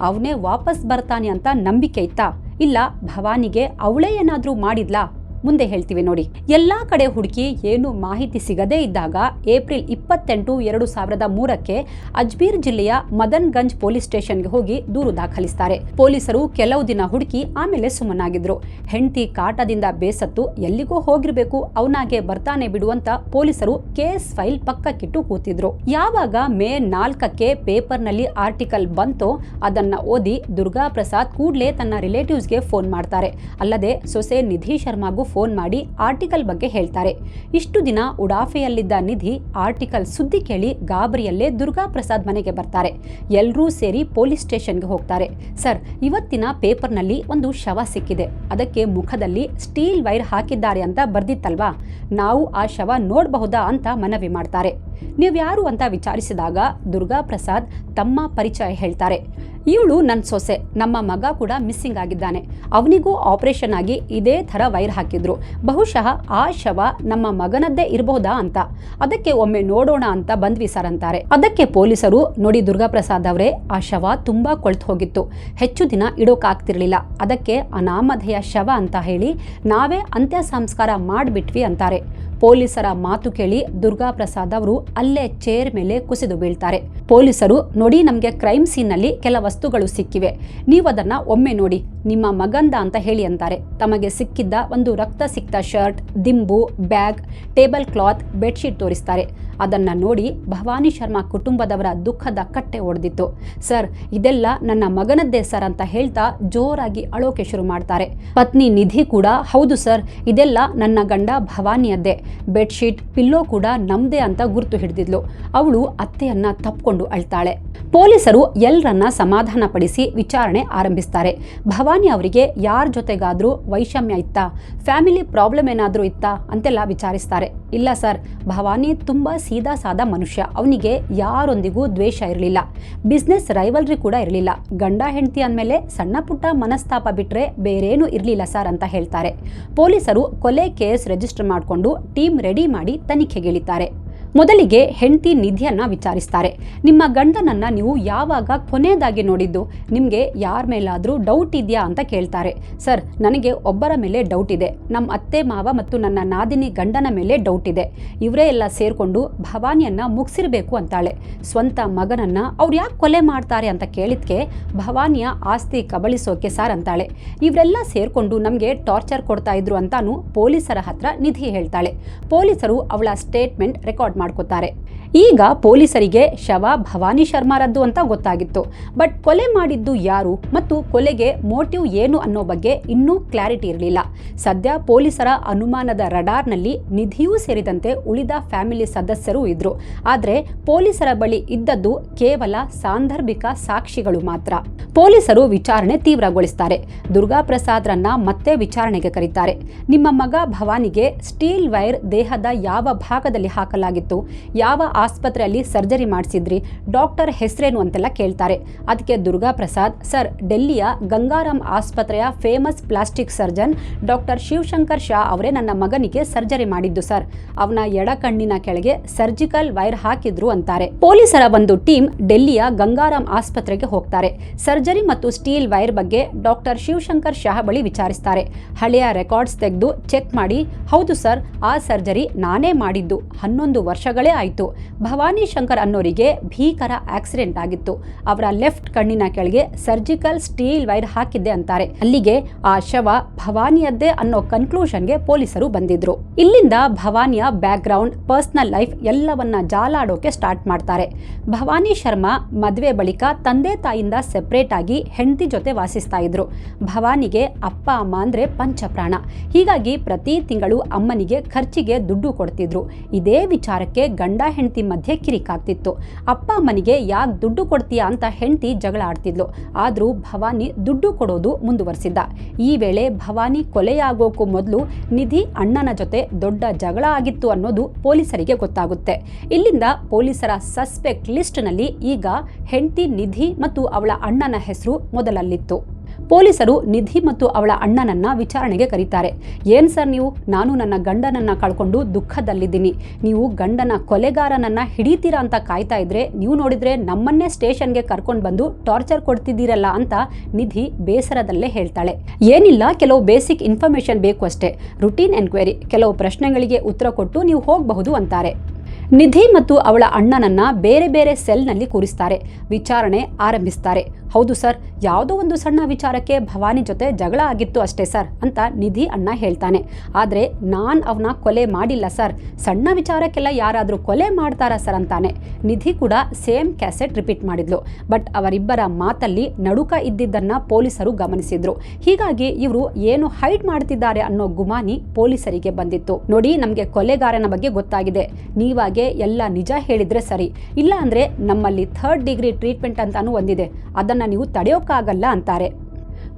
S1: ಅವನೇ ವಾಪಸ್ ಬರ್ತಾನೆ ಅಂತ ನಂಬಿಕೆ ಇತ್ತಾ? ಇಲ್ಲ ಭವಾನಿಗೆ ಅವಳೇ ಏನಾದ್ರೂ ಮಾಡಿದ್ಲಾ? ಮುಂದೆ ಹೇಳ್ತೀವಿ ನೋಡಿ. ಎಲ್ಲಾ ಕಡೆ ಹುಡುಕಿ ಏನು ಮಾಹಿತಿ ಸಿಗದೇ ಇದ್ದಾಗ ಏಪ್ರಿಲ್ 28, 2003 ಅಜ್ಮೀರ್ ಜಿಲ್ಲೆಯ ಮದನ್ಗಂಜ್ ಪೊಲೀಸ್ ಸ್ಟೇಷನ್ಗೆ ಹೋಗಿ ದೂರು ದಾಖಲಿಸ್ತಾರೆ. ಪೊಲೀಸರು ಕೆಲವು ದಿನ ಹುಡುಕಿ ಆಮೇಲೆ ಸುಮ್ಮನಾಗಿದ್ರು. ಹೆಂಡತಿ ಕಾಟದಿಂದ ಬೇಸತ್ತು ಎಲ್ಲಿಗೋ ಹೋಗಿರ್ಬೇಕು, ಅವನಾಗೆ ಬರ್ತಾನೆ ಬಿಡುವಂತ ಪೊಲೀಸರು ಕೇಸ್ ಫೈಲ್ ಪಕ್ಕಕ್ಕಿಟ್ಟು ಕೂತಿದ್ರು. ಯಾವಾಗ ಮೇ 4 ಪೇಪರ್ನಲ್ಲಿ ಆರ್ಟಿಕಲ್ ಬಂತೋ ಅದನ್ನ ಓದಿ ದುರ್ಗಾ ಪ್ರಸಾದ್ ಕೂಡ್ಲೇ ತನ್ನ ರಿಲೇಟಿವ್ಸ್ಗೆ ಫೋನ್ ಮಾಡ್ತಾರೆ. ಅಲ್ಲದೆ ಸೊಸೆ ನಿಧಿ ಶರ್ಮಾಗೂ ಫೋನ್ ಮಾಡಿ ಆರ್ಟಿಕಲ್ ಬಗ್ಗೆ ಹೇಳ್ತಾರೆ. ಇಷ್ಟು ದಿನ ಉಡಾಫೆಯಲ್ಲಿದ್ದ ನಿಧಿ ಆರ್ಟಿಕಲ್ ಸುದ್ದಿ ಕೇಳಿ ಗಾಬರಿಯಲ್ಲೇ ದುರ್ಗಾ ಪ್ರಸಾದ್ ಮನೆಗೆ ಬರ್ತಾರೆ. ಎಲ್ಲರೂ ಸೇರಿ ಪೊಲೀಸ್ ಸ್ಟೇಷನ್ಗೆ ಹೋಗ್ತಾರೆ. ಸರ್, ಇವತ್ತಿನ ಪೇಪರ್ನಲ್ಲಿ ಒಂದು ಶವ ಸಿಕ್ಕಿದೆ, ಅದಕ್ಕೆ ಮುಖದಲ್ಲಿ ಸ್ಟೀಲ್ ವೈರ್ ಹಾಕಿದ್ದಾರೆ ಅಂತ ಬರ್ದಿತ್ತಲ್ವಾ, ನಾವು ಆ ಶವ ನೋಡಬಹುದಾ ಅಂತ ಮನವಿ ಮಾಡ್ತಾರೆ. ನೀವ್ಯಾರು ಅಂತ ವಿಚಾರಿಸಿದಾಗ ದುರ್ಗಾ ಪ್ರಸಾದ್ ತಮ್ಮ ಪರಿಚಯ ಹೇಳ್ತಾರೆ. ಇವಳು ನನ್ನ ಸೊಸೆ, ನಮ್ಮ ಮಗ ಕೂಡ ಮಿಸ್ಸಿಂಗ್ ಆಗಿದ್ದಾನೆ, ಅವನಿಗೂ ಆಪರೇಷನ್ ಆಗಿ ಇದೇ ಥರ ವೈರ್ ಹಾಕಿದ್ರು, ಬಹುಶಃ ಆ ಶವ ನಮ್ಮ ಮಗನದ್ದೇ ಇರಬಹುದಾ ಅಂತ, ಅದಕ್ಕೆ ಒಮ್ಮೆ ನೋಡೋಣ ಅಂತ ಬಂದ್ವಿ ಸರ್ ಅಂತಾರೆ. ಅದಕ್ಕೆ ಪೊಲೀಸರು, ನೋಡಿ ದುರ್ಗಾ ಪ್ರಸಾದ್ ಅವರೇ, ಆ ಶವ ತುಂಬಾ ಕೊಳ್ತು ಹೋಗಿತ್ತು, ಹೆಚ್ಚು ದಿನ ಇಡೋಕಾಗ್ತಿರ್ಲಿಲ್ಲ, ಅದಕ್ಕೆ ಅನಾಮಧೇಯ ಶವ ಅಂತ ಹೇಳಿ ನಾವೇ ಅಂತ್ಯ ಸಂಸ್ಕಾರ ಮಾಡಿಬಿಟ್ವಿ ಅಂತಾರೆ. ಪೊಲೀಸರ ಮಾತು ಕೇಳಿ ದುರ್ಗಾ ಪ್ರಸಾದ್ ಅವರು ಅಲ್ಲೇ ಚೇರ್ ಮೇಲೆ ಕುಸಿದು ಬೀಳ್ತಾರೆ. ಪೊಲೀಸರು, ನೋಡಿ ನಮಗೆ ಕ್ರೈಮ್ ಸೀನ್ನಲ್ಲಿ ಕೆಲ ವಸ್ತುಗಳು ಸಿಕ್ಕಿವೆ, ನೀವು ಅದನ್ನ ಒಮ್ಮೆ ನೋಡಿ, ನಿಮ್ಮ ಮಗಂದ ಅಂತ ಹೇಳಿ ಅಂತಾರೆ. ತಮಗೆ ಸಿಕ್ಕಿದ್ದ ಒಂದು ರಕ್ತ ಸಿಕ್ತ ಶರ್ಟ್, ದಿಂಬು, ಬ್ಯಾಗ್, ಟೇಬಲ್ ಕ್ಲಾತ್, ಬೆಡ್ಶೀಟ್ ತೋರಿಸ್ತಾರೆ. ಅದನ್ನ ನೋಡಿ ಭವಾನಿ ಶರ್ಮಾ ಕುಟುಂಬದವರ ದುಃಖದ ಕಟ್ಟೆ ಒಡೆದಿತ್ತು. ಸರ್, ಇದೆಲ್ಲ ನನ್ನ ಮಗನದ್ದೇ ಸರ್ ಅಂತ ಹೇಳ್ತಾ ಜೋರಾಗಿ ಅಳೋಕೆ ಶುರು ಮಾಡ್ತಾರೆ. ಪತ್ನಿ ನಿಧಿ ಕೂಡ, ಹೌದು ಸರ್, ಇದೆಲ್ಲ ನನ್ನ ಗಂಡ ಭವಾನಿಯದ್ದೇ, ಬೆಡ್ಶೀಟ್, ಪಿಲ್ಲೋ ಕೂಡ ನಮ್ದೇ ಅಂತ ಗುರ್ತು ಹಿಡಿದಿದ್ಲು. ಅವಳು ಅತ್ತೆಯನ್ನ ತಪ್ಕೊಂಡು ಅಳ್ತಾಳೆ. ಪೊಲೀಸರು ಎಲ್ಲರನ್ನ ಸಮಾಧಾನ ಪಡಿಸಿ ವಿಚಾರಣೆ ಆರಂಭಿಸ್ತಾರೆ. ಭವಾನಿ ಅವರಿಗೆ ಯಾರ ಜೊತೆಗಾದ್ರೂ ವೈಷಮ್ಯ ಇತ್ತಾ, ಫ್ಯಾಮಿಲಿ ಪ್ರಾಬ್ಲಮ್ ಏನಾದ್ರೂ ಇತ್ತಾ ಅಂತೆಲ್ಲ ವಿಚಾರಿಸ್ತಾರೆ. ಇಲ್ಲ ಸರ್, ಭವಾನಿ ತುಂಬಾ ಸೀದಾ ಸಾದಾ ಮನುಷ್ಯ, ಅವನಿಗೆ ಯಾರೊಂದಿಗೂ ದ್ವೇಷ ಇರಲಿಲ್ಲ, ಬಿಸ್ನೆಸ್ ರೈವಲ್ರಿ ಕೂಡ ಇರಲಿಲ್ಲ, ಗಂಡ ಹೆಂಡತಿ ಅಂದಮೇಲೆ ಸಣ್ಣ ಪುಟ್ಟ ಮನಸ್ತಾಪ ಬಿಟ್ರೆ ಬೇರೇನೂ ಇರಲಿಲ್ಲ ಸರ್ ಅಂತ ಹೇಳ್ತಾರೆ. ಪೊಲೀಸರು ಕೊಲೆ ಕೇಸ್ ರಿಜಿಸ್ಟರ್ ಮಾಡಿಕೊಂಡು ಟೀಮ್ ರೆಡಿ ಮಾಡಿ ತನಿಖೆಗಿಳಿತಾರೆ. ಮೊದಲಿಗೆ ಹೆಂಡತಿ ನಿಧಿಯನ್ನ ವಿಚಾರಿಸ್ತಾರೆ. ನಿಮ್ಮ ಗಂಡನನ್ನ ನೀವು ಯಾವಾಗ ಕೊನೆಯದಾಗಿ ನೋಡಿದ್ದು, ನಿಮಗೆ ಯಾರ ಮೇಲಾದರೂ ಡೌಟ್ ಇದೆಯಾ ಅಂತ ಕೇಳ್ತಾರೆ. ಸರ್, ನನಗೆ ಒಬ್ಬರ ಮೇಲೆ ಡೌಟ್ ಇದೆ, ನಮ್ಮ ಅತ್ತೆ ಮಾವ ಮತ್ತು ನನ್ನ ನಾದಿನಿ ಗಂಡನ ಮೇಲೆ ಡೌಟ್ ಇದೆ, ಇವರೇ ಎಲ್ಲ ಸೇರ್ಕೊಂಡು ಭವಾನಿಯನ್ನ ಮುಗಿಸಿರ್ಬೇಕು ಅಂತಾಳೆ. ಸ್ವಂತ ಮಗನನ್ನ ಅವ್ರು ಯಾಕೆ ಕೊಲೆ ಮಾಡ್ತಾರೆ ಅಂತ ಕೇಳಿದ್ಕೆ ಭವಾನಿಯ ಆಸ್ತಿ ಕಬಳಿಸೋಕೆ ಸಾರ್ ಅಂತಾಳೆ. ಇವರೆಲ್ಲ ಸೇರ್ಕೊಂಡು ನಮಗೆ ಟಾರ್ಚರ್ ಕೊಡ್ತಾ ಇದ್ರು ಅಂತಾನು ಪೊಲೀಸರ ಹತ್ರ ನಿಧಿ ಹೇಳ್ತಾಳೆ. ಪೊಲೀಸರು ಅವಳ ಸ್ಟೇಟ್ಮೆಂಟ್ ರೆಕಾರ್ಡ್ ಮಾಡ್ಕೋತಾರೆ. ಈಗ ಪೊಲೀಸರಿಗೆ ಶವ ಭವಾನಿ ಶರ್ಮಾರದ್ದು ಅಂತ ಗೊತ್ತಾಗಿತ್ತು. ಬಟ್ ಕೊಲೆ ಮಾಡಿದ್ದು ಯಾರು ಮತ್ತು ಕೊಲೆಗೆ ಮೋಟಿವ್ ಏನು ಅನ್ನೋ ಬಗ್ಗೆ ಇನ್ನೂ ಕ್ಲಾರಿಟಿ ಇರಲಿಲ್ಲ. ಸದ್ಯ ಪೊಲೀಸರ ಅನುಮಾನದ ರಡಾರ್ನಲ್ಲಿ ನಿಧಿಯೂ ಸೇರಿದಂತೆ ಉಳಿದ ಫ್ಯಾಮಿಲಿ ಸದಸ್ಯರು ಇದ್ರು. ಆದರೆ ಪೊಲೀಸರ ಬಳಿ ಇದ್ದದ್ದು ಕೇವಲ ಸಾಂದರ್ಭಿಕ ಸಾಕ್ಷಿಗಳು ಮಾತ್ರ. ಪೊಲೀಸರು ವಿಚಾರಣೆ ತೀವ್ರಗೊಳಿಸ್ತಾರೆ. ದುರ್ಗಾಪ್ರಸಾದ್ರನ್ನ ಮತ್ತೆ ವಿಚಾರಣೆಗೆ ಕರೀತಾರೆ. ನಿಮ್ಮ ಮಗ ಭವಾನಿಗೆ ಸ್ಟೀಲ್ ವೈರ್ ದೇಹದ ಯಾವ ಭಾಗದಲ್ಲಿ ಹಾಕಲಾಗಿತ್ತು, ಯಾವ ಆಸ್ಪತ್ರೆಯಲ್ಲಿ ಸರ್ಜರಿ ಮಾಡಿಸಿದ್ರಿ, ಡಾಕ್ಟರ್ ಹೆಸರೇನು ಅಂತೆಲ್ಲ ಕೇಳ್ತಾರೆ. ಅದಕ್ಕೆ ದುರ್ಗಾಪ್ರಸಾದ್, ಸರ್, ಡೆಲ್ಲಿಯ ಗಂಗಾರಾಮ್ ಆಸ್ಪತ್ರೆಯ famous plastic surgeon doctor Shivashankar Shah ಅವರೇ ನನ್ನ ಮಗನಿಗೆ ಸರ್ಜರಿ ಮಾಡಿದ್ದು ಸರ್. ಅವನ ಎಡ ಕಣ್ಣಿನ ಕೆಳಗೆ ಸರ್ಜಿಕಲ್ ವೈರ್ ಹಾಕಿದ್ರು ಅಂತಾರೆ. ಪೊಲೀಸರ ಒಂದು ಟೀಮ್ ಡೆಲ್ಲಿಯ ಗಂಗಾರಾಮ್ ಆಸ್ಪತ್ರೆಗೆ ಹೋಗ್ತಾರೆ. ಸರ್ಜರಿ ಮತ್ತು ಸ್ಟೀಲ್ ವೈರ್ ಬಗ್ಗೆ ಡಾಕ್ಟರ್ ಶಿವಶಂಕರ್ ಶಾ ಬಳಿ ವಿಚಾರಿಸ್ತಾರೆ. ಹಳೆಯ ರೆಕಾರ್ಡ್ಸ್ ತೆಗೆದು ಚೆಕ್ ಮಾಡಿ, ಹೌದು ಸರ್, ಆ ಸರ್ಜರಿ ನಾನೇ ಮಾಡಿದ್ದು. 11 ವರ್ಷಗಳೇ ಆಯಿತು. ಭವಾನಿ ಶಂಕರ್ ಅನ್ನೋರಿಗೆ ಭೀಕರ ಆಕ್ಸಿಡೆಂಟ್ ಆಗಿತ್ತು. ಅವರ ಲೆಫ್ಟ್ ಕಣ್ಣಿನ ಕೆಳಗೆ ಸರ್ಜಿಕಲ್ ಸ್ಟೀಲ್ ವೈರ್ ಹಾಕಿದ್ದೆ ಅಂತಾರೆ. ಅಲ್ಲಿಗೆ ಆ ಶವ ಭವಾನಿಯದ್ದೇ ಅನ್ನೋ ಕನ್ಕ್ಲೂಷನ್ಗೆ ಪೊಲೀಸರು ಬಂದಿದ್ರು. ಇಲ್ಲಿಂದ ಭವಾನಿಯ ಬ್ಯಾಕ್ ಗ್ರೌಂಡ್, ಪರ್ಸನಲ್ ಲೈಫ್ ಎಲ್ಲವನ್ನ ಜಾಲಾಡೋಕೆ ಸ್ಟಾರ್ಟ್ ಮಾಡ್ತಾರೆ. ಭವಾನಿ ಶರ್ಮಾ ಮದುವೆ ಬಳಿಕ ತಂದೆ ತಾಯಿಯಿಂದ ಸೆಪರೇಟ್ ಆಗಿ ಹೆಂಡತಿ ಜೊತೆ ವಾಸಿಸ್ತಾ ಇದ್ರು. ಭವಾನಿಗೆ ಅಪ್ಪ ಅಮ್ಮ ಅಂದ್ರೆ ಪಂಚಪ್ರಾಣ. ಹೀಗಾಗಿ ಪ್ರತಿ ತಿಂಗಳು ಅಮ್ಮನಿಗೆ ಖರ್ಚಿಗೆ ದುಡ್ಡು ಕೊಡ್ತಿದ್ರು. ಇದೇ ವಿಚಾರಕ್ಕೆ ಗಂಡ ಹೆಂಡತಿ ಮಧ್ಯೆ ಕಿರಿಕಾಗ್ತಿತ್ತು. ಅಪ್ಪ ಅಮ್ಮನಿಗೆ ಯಾಕೆ ದುಡ್ಡು ಕೊಡ್ತೀಯಾ ಅಂತ ಹೆಂಡತಿ ಜಗಳ ಆಡ್ತಿದ್ಲು. ಆದ್ರೂ ಭವಾನಿ ದುಡ್ಡು ಕೊಡೋದು ಮುಂದುವರಿಸಿದ್ದ. ಈ ವೇಳೆ ಭವಾನಿ ಕೊಲೆಯಾಗೋಕ್ಕೂ ಮೊದಲು ನಿಧಿ ಅಣ್ಣನ ಜೊತೆ ದೊಡ್ಡ ಜಗಳ ಆಗಿತ್ತು ಅನ್ನೋದು ಪೊಲೀಸರಿಗೆ ಗೊತ್ತಾಗುತ್ತೆ. ಇಲ್ಲಿಂದ ಪೊಲೀಸರ ಸಸ್ಪೆಕ್ಟ್ ಲಿಸ್ಟ್ನಲ್ಲಿ ಈಗ ಹೆಂಡತಿ ನಿಧಿ ಮತ್ತು ಅವಳ ಅಣ್ಣನ ಹೆಸರು ಮೊದಲಲ್ಲಿತ್ತು. ಪೊಲೀಸರು ನಿಧಿ ಮತ್ತು ಅವಳ ಅಣ್ಣನನ್ನ ವಿಚಾರಣೆಗೆ ಕರೀತಾರೆ. ಏನ್ ಸರ್ ನೀವು, ನಾನು ನನ್ನ ಗಂಡನನ್ನ ಕಳ್ಕೊಂಡು ದುಃಖದಲ್ಲಿದ್ದೀನಿ. ನೀವು ಗಂಡನ ಕೊಲೆಗಾರನನ್ನ ಹಿಡಿತೀರಾ ಅಂತ ಕಾಯ್ತಾ ಇದ್ರೆ, ನೀವು ನೋಡಿದ್ರೆ ನಮ್ಮನ್ನೇ ಸ್ಟೇಷನ್ಗೆ ಕರ್ಕೊಂಡು ಬಂದು ಟಾರ್ಚರ್ ಕೊಡ್ತಿದ್ದೀರಲ್ಲ ಅಂತ ನಿಧಿ ಬೇಸರದಲ್ಲೇ ಹೇಳ್ತಾಳೆ. ಏನಿಲ್ಲ, ಕೆಲವು ಬೇಸಿಕ್ ಇನ್ಫಾರ್ಮೇಶನ್ ಬೇಕು ಅಷ್ಟೇ. ರುಟೀನ್ ಎನ್ಕ್ವೈರಿ, ಕೆಲವು ಪ್ರಶ್ನೆಗಳಿಗೆ ಉತ್ತರ ಕೊಟ್ಟು ನೀವು ಹೋಗಬಹುದು ಅಂತಾರೆ. ನಿಧಿ ಮತ್ತು ಅವಳ ಅಣ್ಣನನ್ನ ಬೇರೆ ಬೇರೆ ಸೆಲ್ನಲ್ಲಿ ಕೂರಿಸ್ತಾರೆ. ವಿಚಾರಣೆ ಆರಂಭಿಸ್ತಾರೆ. ಹೌದು ಸರ್, ಯಾವುದೋ ಒಂದು ಸಣ್ಣ ವಿಚಾರಕ್ಕೆ ಭವಾನಿ ಜೊತೆ ಜಗಳ ಆಗಿತ್ತು ಅಷ್ಟೇ ಸರ್ ಅಂತ ನಿಧಿ ಅಣ್ಣ ಹೇಳ್ತಾನೆ. ಆದರೆ ನಾನು ಅವನ ಕೊಲೆ ಮಾಡಿಲ್ಲ ಸರ್, ಸಣ್ಣ ವಿಚಾರಕ್ಕೆಲ್ಲ ಯಾರಾದರೂ ಕೊಲೆ ಮಾಡ್ತಾರಾ ಸರ್ ಅಂತಾನೆ. ನಿಧಿ ಕೂಡ ಸೇಮ್ ಕ್ಯಾಸೆಟ್ ರಿಪೀಟ್ ಮಾಡಿದ್ಲು. ಬಟ್ ಅವರಿಬ್ಬರ ಮಾತಲ್ಲಿ ನಡುಕ ಇದ್ದಿದ್ದನ್ನ ಪೊಲೀಸರು ಗಮನಿಸಿದ್ರು. ಹೀಗಾಗಿ ಇವರು ಏನು ಹೈಡ್ ಮಾಡ್ತಿದ್ದಾರೆ ಅನ್ನೋ ಗುಮಾನಿ ಪೊಲೀಸರಿಗೆ ಬಂದಿತ್ತು. ನೋಡಿ, ನಮಗೆ ಕೊಲೆಗಾರನ ಬಗ್ಗೆ ಗೊತ್ತಾಗಿದೆ, ನೀವಾಗೆ ಎಲ್ಲ ನಿಜ ಹೇಳಿದ್ರೆ ಸರಿ, ಇಲ್ಲ ಅಂದ್ರೆ ನಮ್ಮಲ್ಲಿ 3rd ಡಿಗ್ರಿ ಟ್ರೀಟ್ಮೆಂಟ್ ಅಂತಾನೂ ಒಂದಿದೆ, ಅದನ್ನ ನೀವು ತಡೆಯೋಕ್ಕಾಗಲ್ಲ ಅಂತಾರೆ.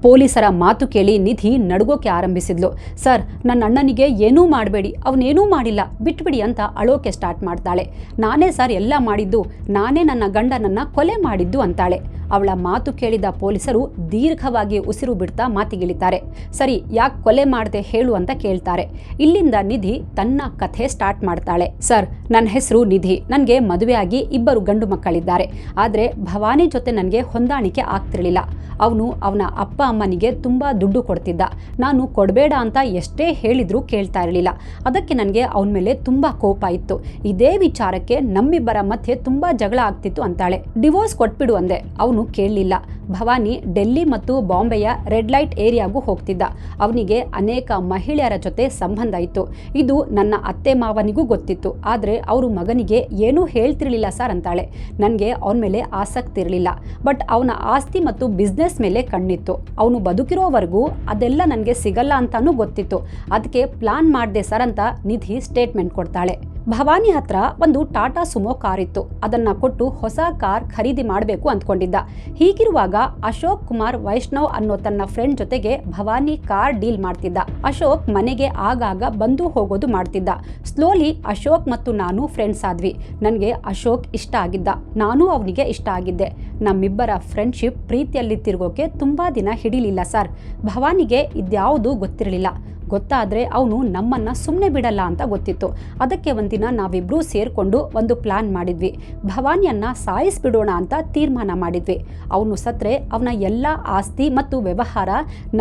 S1: ಪೊಲೀಸರ ಮಾತು ಕೇಳಿ ನಿಧಿ ನಡುಗೋಕೆ ಆರಂಭಿಸಿದ್ಲು. ಸರ್, ನನ್ನ ಅಣ್ಣನಿಗೆ ಏನೂ ಮಾಡಬೇಡಿ, ಅವನೇನೂ ಮಾಡಿಲ್ಲ, ಬಿಟ್ಬಿಡಿ ಅಂತ ಅಳೋಕೆ ಸ್ಟಾರ್ಟ್ ಮಾಡ್ತಾಳೆ. ನಾನೇ ಸರ್ ಎಲ್ಲ ಮಾಡಿದ್ದು, ನಾನೇ ನನ್ನ ಗಂಡನನ್ನ ಕೊಲೆ ಮಾಡಿದ್ದು ಅಂತಾಳೆ. ಅವಳ ಮಾತು ಕೇಳಿದ ಪೊಲೀಸರು ದೀರ್ಘವಾಗಿ ಉಸಿರು ಬಿಡ್ತಾ ಮಾತಿಗಿಳಿತಾರೆ. ಸರಿ, ಯಾಕೆ ಕೊಲೆ ಮಾಡದೆ ಹೇಳು ಅಂತ ಕೇಳ್ತಾರೆ. ಇಲ್ಲಿಂದ ನಿಧಿ ತನ್ನ ಕಥೆ ಸ್ಟಾರ್ಟ್ ಮಾಡ್ತಾಳೆ. ಸರ್, ನನ್ನ ಹೆಸರು ನಿಧಿ, ನನಗೆ ಮದುವೆ ಆಗಿ 2 ಗಂಡು ಮಕ್ಕಳಿದ್ದಾರೆ. ಆದರೆ ಭವಾನಿ ಜೊತೆ ನನಗೆ ಹೊಂದಾಣಿಕೆ ಆಗ್ತಿರಲಿಲ್ಲ. ಅವನು ಅವನ ಅಪ್ಪ ಅಮ್ಮನಿಗೆ ತುಂಬ ದುಡ್ಡು ಕೊಡ್ತಿದ್ದ. ನಾನು ಕೊಡಬೇಡ ಅಂತ ಎಷ್ಟೇ ಹೇಳಿದ್ರೂ ಕೇಳ್ತಾ ಇರಲಿಲ್ಲ. ಅದಕ್ಕೆ ನನಗೆ ಅವನ ಮೇಲೆ ತುಂಬ ಕೋಪ ಇತ್ತು. ಇದೇ ವಿಚಾರಕ್ಕೆ ನಮ್ಮಿಬ್ಬರ ಮಧ್ಯೆ ತುಂಬ ಜಗಳ ಆಗ್ತಿತ್ತು ಅಂತಾಳೆ. ಡಿವೋರ್ಸ್ ಕೊಟ್ಬಿಡು ಅಂದೆ, ಅವನು ಕೇಳಲಿಲ್ಲ. ಭವಾನಿ ಡೆಲ್ಲಿ ಮತ್ತು ಬಾಂಬೆಯ ರೆಡ್ ಲೈಟ್ ಏರಿಯಾಗೂ ಹೋಗ್ತಿದ್ದ. ಅವನಿಗೆ ಅನೇಕ ಮಹಿಳೆಯರ ಜೊತೆ ಸಂಬಂಧ ಇತ್ತು. ಇದು ನನ್ನ ಅತ್ತೆ ಮಾವನಿಗೂ ಗೊತ್ತಿತ್ತು. ಆದರೆ ಅವರು ಮಗನಿಗೆ ಏನೂ ಹೇಳ್ತಿರ್ಲಿಲ್ಲ ಸರ್ ಅಂತಾಳೆ. ನನಗೆ ಅವನ ಮೇಲೆ ಆಸಕ್ತಿ ಇರಲಿಲ್ಲ. ಬಟ್ ಅವನ ಆಸ್ತಿ ಮತ್ತು ಬಿಸ್ನೆಸ್ ಮೇಲೆ ಕಣ್ಣಿತ್ತು. ಅವನು ಬದುಕಿರೋವರೆಗೂ ಅದೆಲ್ಲ ನನಗೆ ಸಿಗಲ್ಲ ಅಂತಾನೂ ಗೊತ್ತಿತ್ತು. ಅದಕ್ಕೆ ಪ್ಲಾನ್ ಮಾಡಿದೆ ಸರ್ ಅಂತ ನಿಧಿ ಸ್ಟೇಟ್ಮೆಂಟ್ ಕೊಡ್ತಾಳೆ. ಭವಾನಿ ಹತ್ರ ಒಂದು ಟಾಟಾ ಸುಮೋ ಕಾರ್ ಇತ್ತು. ಅದನ್ನ ಕೊಟ್ಟು ಹೊಸ ಕಾರ್ ಖರೀದಿ ಮಾಡಬೇಕು ಅಂದ್ಕೊಂಡಿದ್ದ. ಹೀಗಿರುವಾಗ ಅಶೋಕ್ ಕುಮಾರ್ ವೈಷ್ಣವ್ ಅನ್ನೋ ತನ್ನ ಫ್ರೆಂಡ್ ಜೊತೆಗೆ ಭವಾನಿ ಕಾರ್ ಡೀಲ್ ಮಾಡ್ತಿದ್ದ. ಅಶೋಕ್ ಮನೆಗೆ ಆಗಾಗ ಬಂದು ಹೋಗೋದು ಮಾಡ್ತಿದ್ದ. ಸ್ಲೋಲಿ ಅಶೋಕ್ ಮತ್ತು ನಾನು ಫ್ರೆಂಡ್ಸ್ ಆದ್ವಿ. ನನಗೆ ಅಶೋಕ್ ಇಷ್ಟ ಆಗಿದ್ದ, ನಾನು ಅವನಿಗೆ ಇಷ್ಟ ಆಗಿದ್ದೆ. ನಮ್ಮಿಬ್ಬರ ಫ್ರೆಂಡ್ಶಿಪ್ ಪ್ರೀತಿಯಲ್ಲಿ ತಿರುಗೋಕೆ ತುಂಬಾ ದಿನ ಹಿಡಿಲಿಲ್ಲ ಸರ್. ಭವಾನಿಗೆ ಇದ್ಯಾವುದೂ ಗೊತ್ತಿರಲಿಲ್ಲ. ಗೊತ್ತಾದರೆ ಅವನು ನಮ್ಮನ್ನ ಸುಮ್ಮನೆ ಬಿಡಲ್ಲ ಅಂತ ಗೊತ್ತಿತ್ತು. ಅದಕ್ಕೆ ಒಂದಿನ ನಾವಿಬ್ರೂ ಸೇರ್ಕೊಂಡು ಒಂದು ಪ್ಲಾನ್ ಮಾಡಿದ್ವಿ. ಭವಾನಿಯನ್ನ ಸಾಯಿಸ್ಬಿಡೋಣ ಅಂತ ತೀರ್ಮಾನ ಮಾಡಿದ್ವಿ. ಅವನು ಸತ್ರೆ ಅವನ ಎಲ್ಲ ಆಸ್ತಿ ಮತ್ತು ವ್ಯವಹಾರ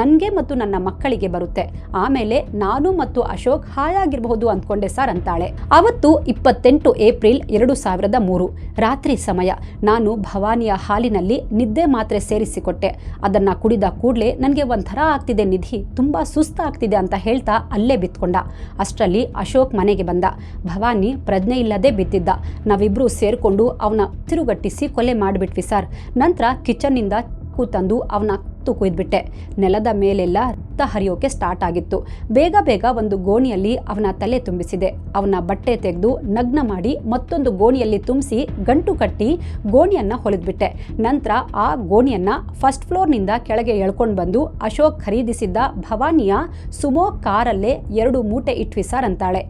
S1: ನನಗೆ ಮತ್ತು ನನ್ನ ಮಕ್ಕಳಿಗೆ ಬರುತ್ತೆ. ಆಮೇಲೆ ನಾನು ಮತ್ತು ಅಶೋಕ್ ಹಾಯಾಗಿರಬಹುದು ಅಂದ್ಕೊಂಡೆ ಸರ್ ಅಂತಾಳೆ. ಅವತ್ತು 28 ಏಪ್ರಿಲ್ 2003 ರಾತ್ರಿ ಸಮಯ. ನಾನು ಭವಾನಿಯ ಹಾಲಿನಲ್ಲಿ ನಿದ್ದೆ ಮಾತ್ರೆ ಸೇರಿಸಿಕೊಟ್ಟೆ. ಅದನ್ನ ಕುಡಿದ ಕೂಡಲೇ ನನಗೆ ಒಂಥರ ಆಗ್ತಿದೆ ನಿಧಿ, ತುಂಬಾ ಸುಸ್ತಾಗ್ತಿದೆ ಅಂತ ಹೇಳ್ತಾ ಅಲ್ಲೇ ಬಿತ್ಕೊಂಡ. ಅಷ್ಟರಲ್ಲಿ ಅಶೋಕ್ ಮನೆಗೆ ಬಂದ. ಭವಾನಿ ಪ್ರಜ್ಞೆ ಇಲ್ಲದೆ ಬಿದ್ದಿದ್ದ. ನಾವಿಬ್ರು ಸೇರ್ಕೊಂಡು ಅವನ ತಿರುಗಟ್ಟಿಸಿ ಕೊಲೆ ಮಾಡಿಬಿಟ್ವಿ ಸರ್. ನಂತರ ಕಿಚನ್ನಿಂದ ತಂದು ಅವನ ಕುಯ್ದ್ಬಿಟ್ಟೆ. ನೆಲದ ಮೇಲೆಲ್ಲ ರಕ್ತ ಹರಿಯೋಕೆ ಸ್ಟಾರ್ಟ್ ಆಗಿತ್ತು. ಬೇಗ ಬೇಗ ಒಂದು ಗೋಣಿಯಲ್ಲಿ ಅವನ ತಲೆ ತುಂಬಿಸಿದೆ. ಅವನ ಬಟ್ಟೆ ತೆಗೆದು ನಗ್ನ ಮಾಡಿ ಮತ್ತೊಂದು ಗೋಣಿಯಲ್ಲಿ ತುಂಬಿಸಿ ಗಂಟು ಕಟ್ಟಿ ಗೋಣಿಯನ್ನ ಹೊಲಿದ್ಬಿಟ್ಟೆ. ನಂತರ ಆ ಗೋಣಿಯನ್ನ ಫಸ್ಟ್ ಫ್ಲೋರ್ನಿಂದ ಕೆಳಗೆ ಎಳ್ಕೊಂಡು ಬಂದು ಅಶೋಕ್ ಖರೀದಿಸಿದ್ದ ಭವಾನಿಯ ಸುಮೋ ಕಾರಲ್ಲೇ 2 ಮೂಟೆ ಇಟ್ವಿ ಸರ್ ಅಂತಾಳೆ.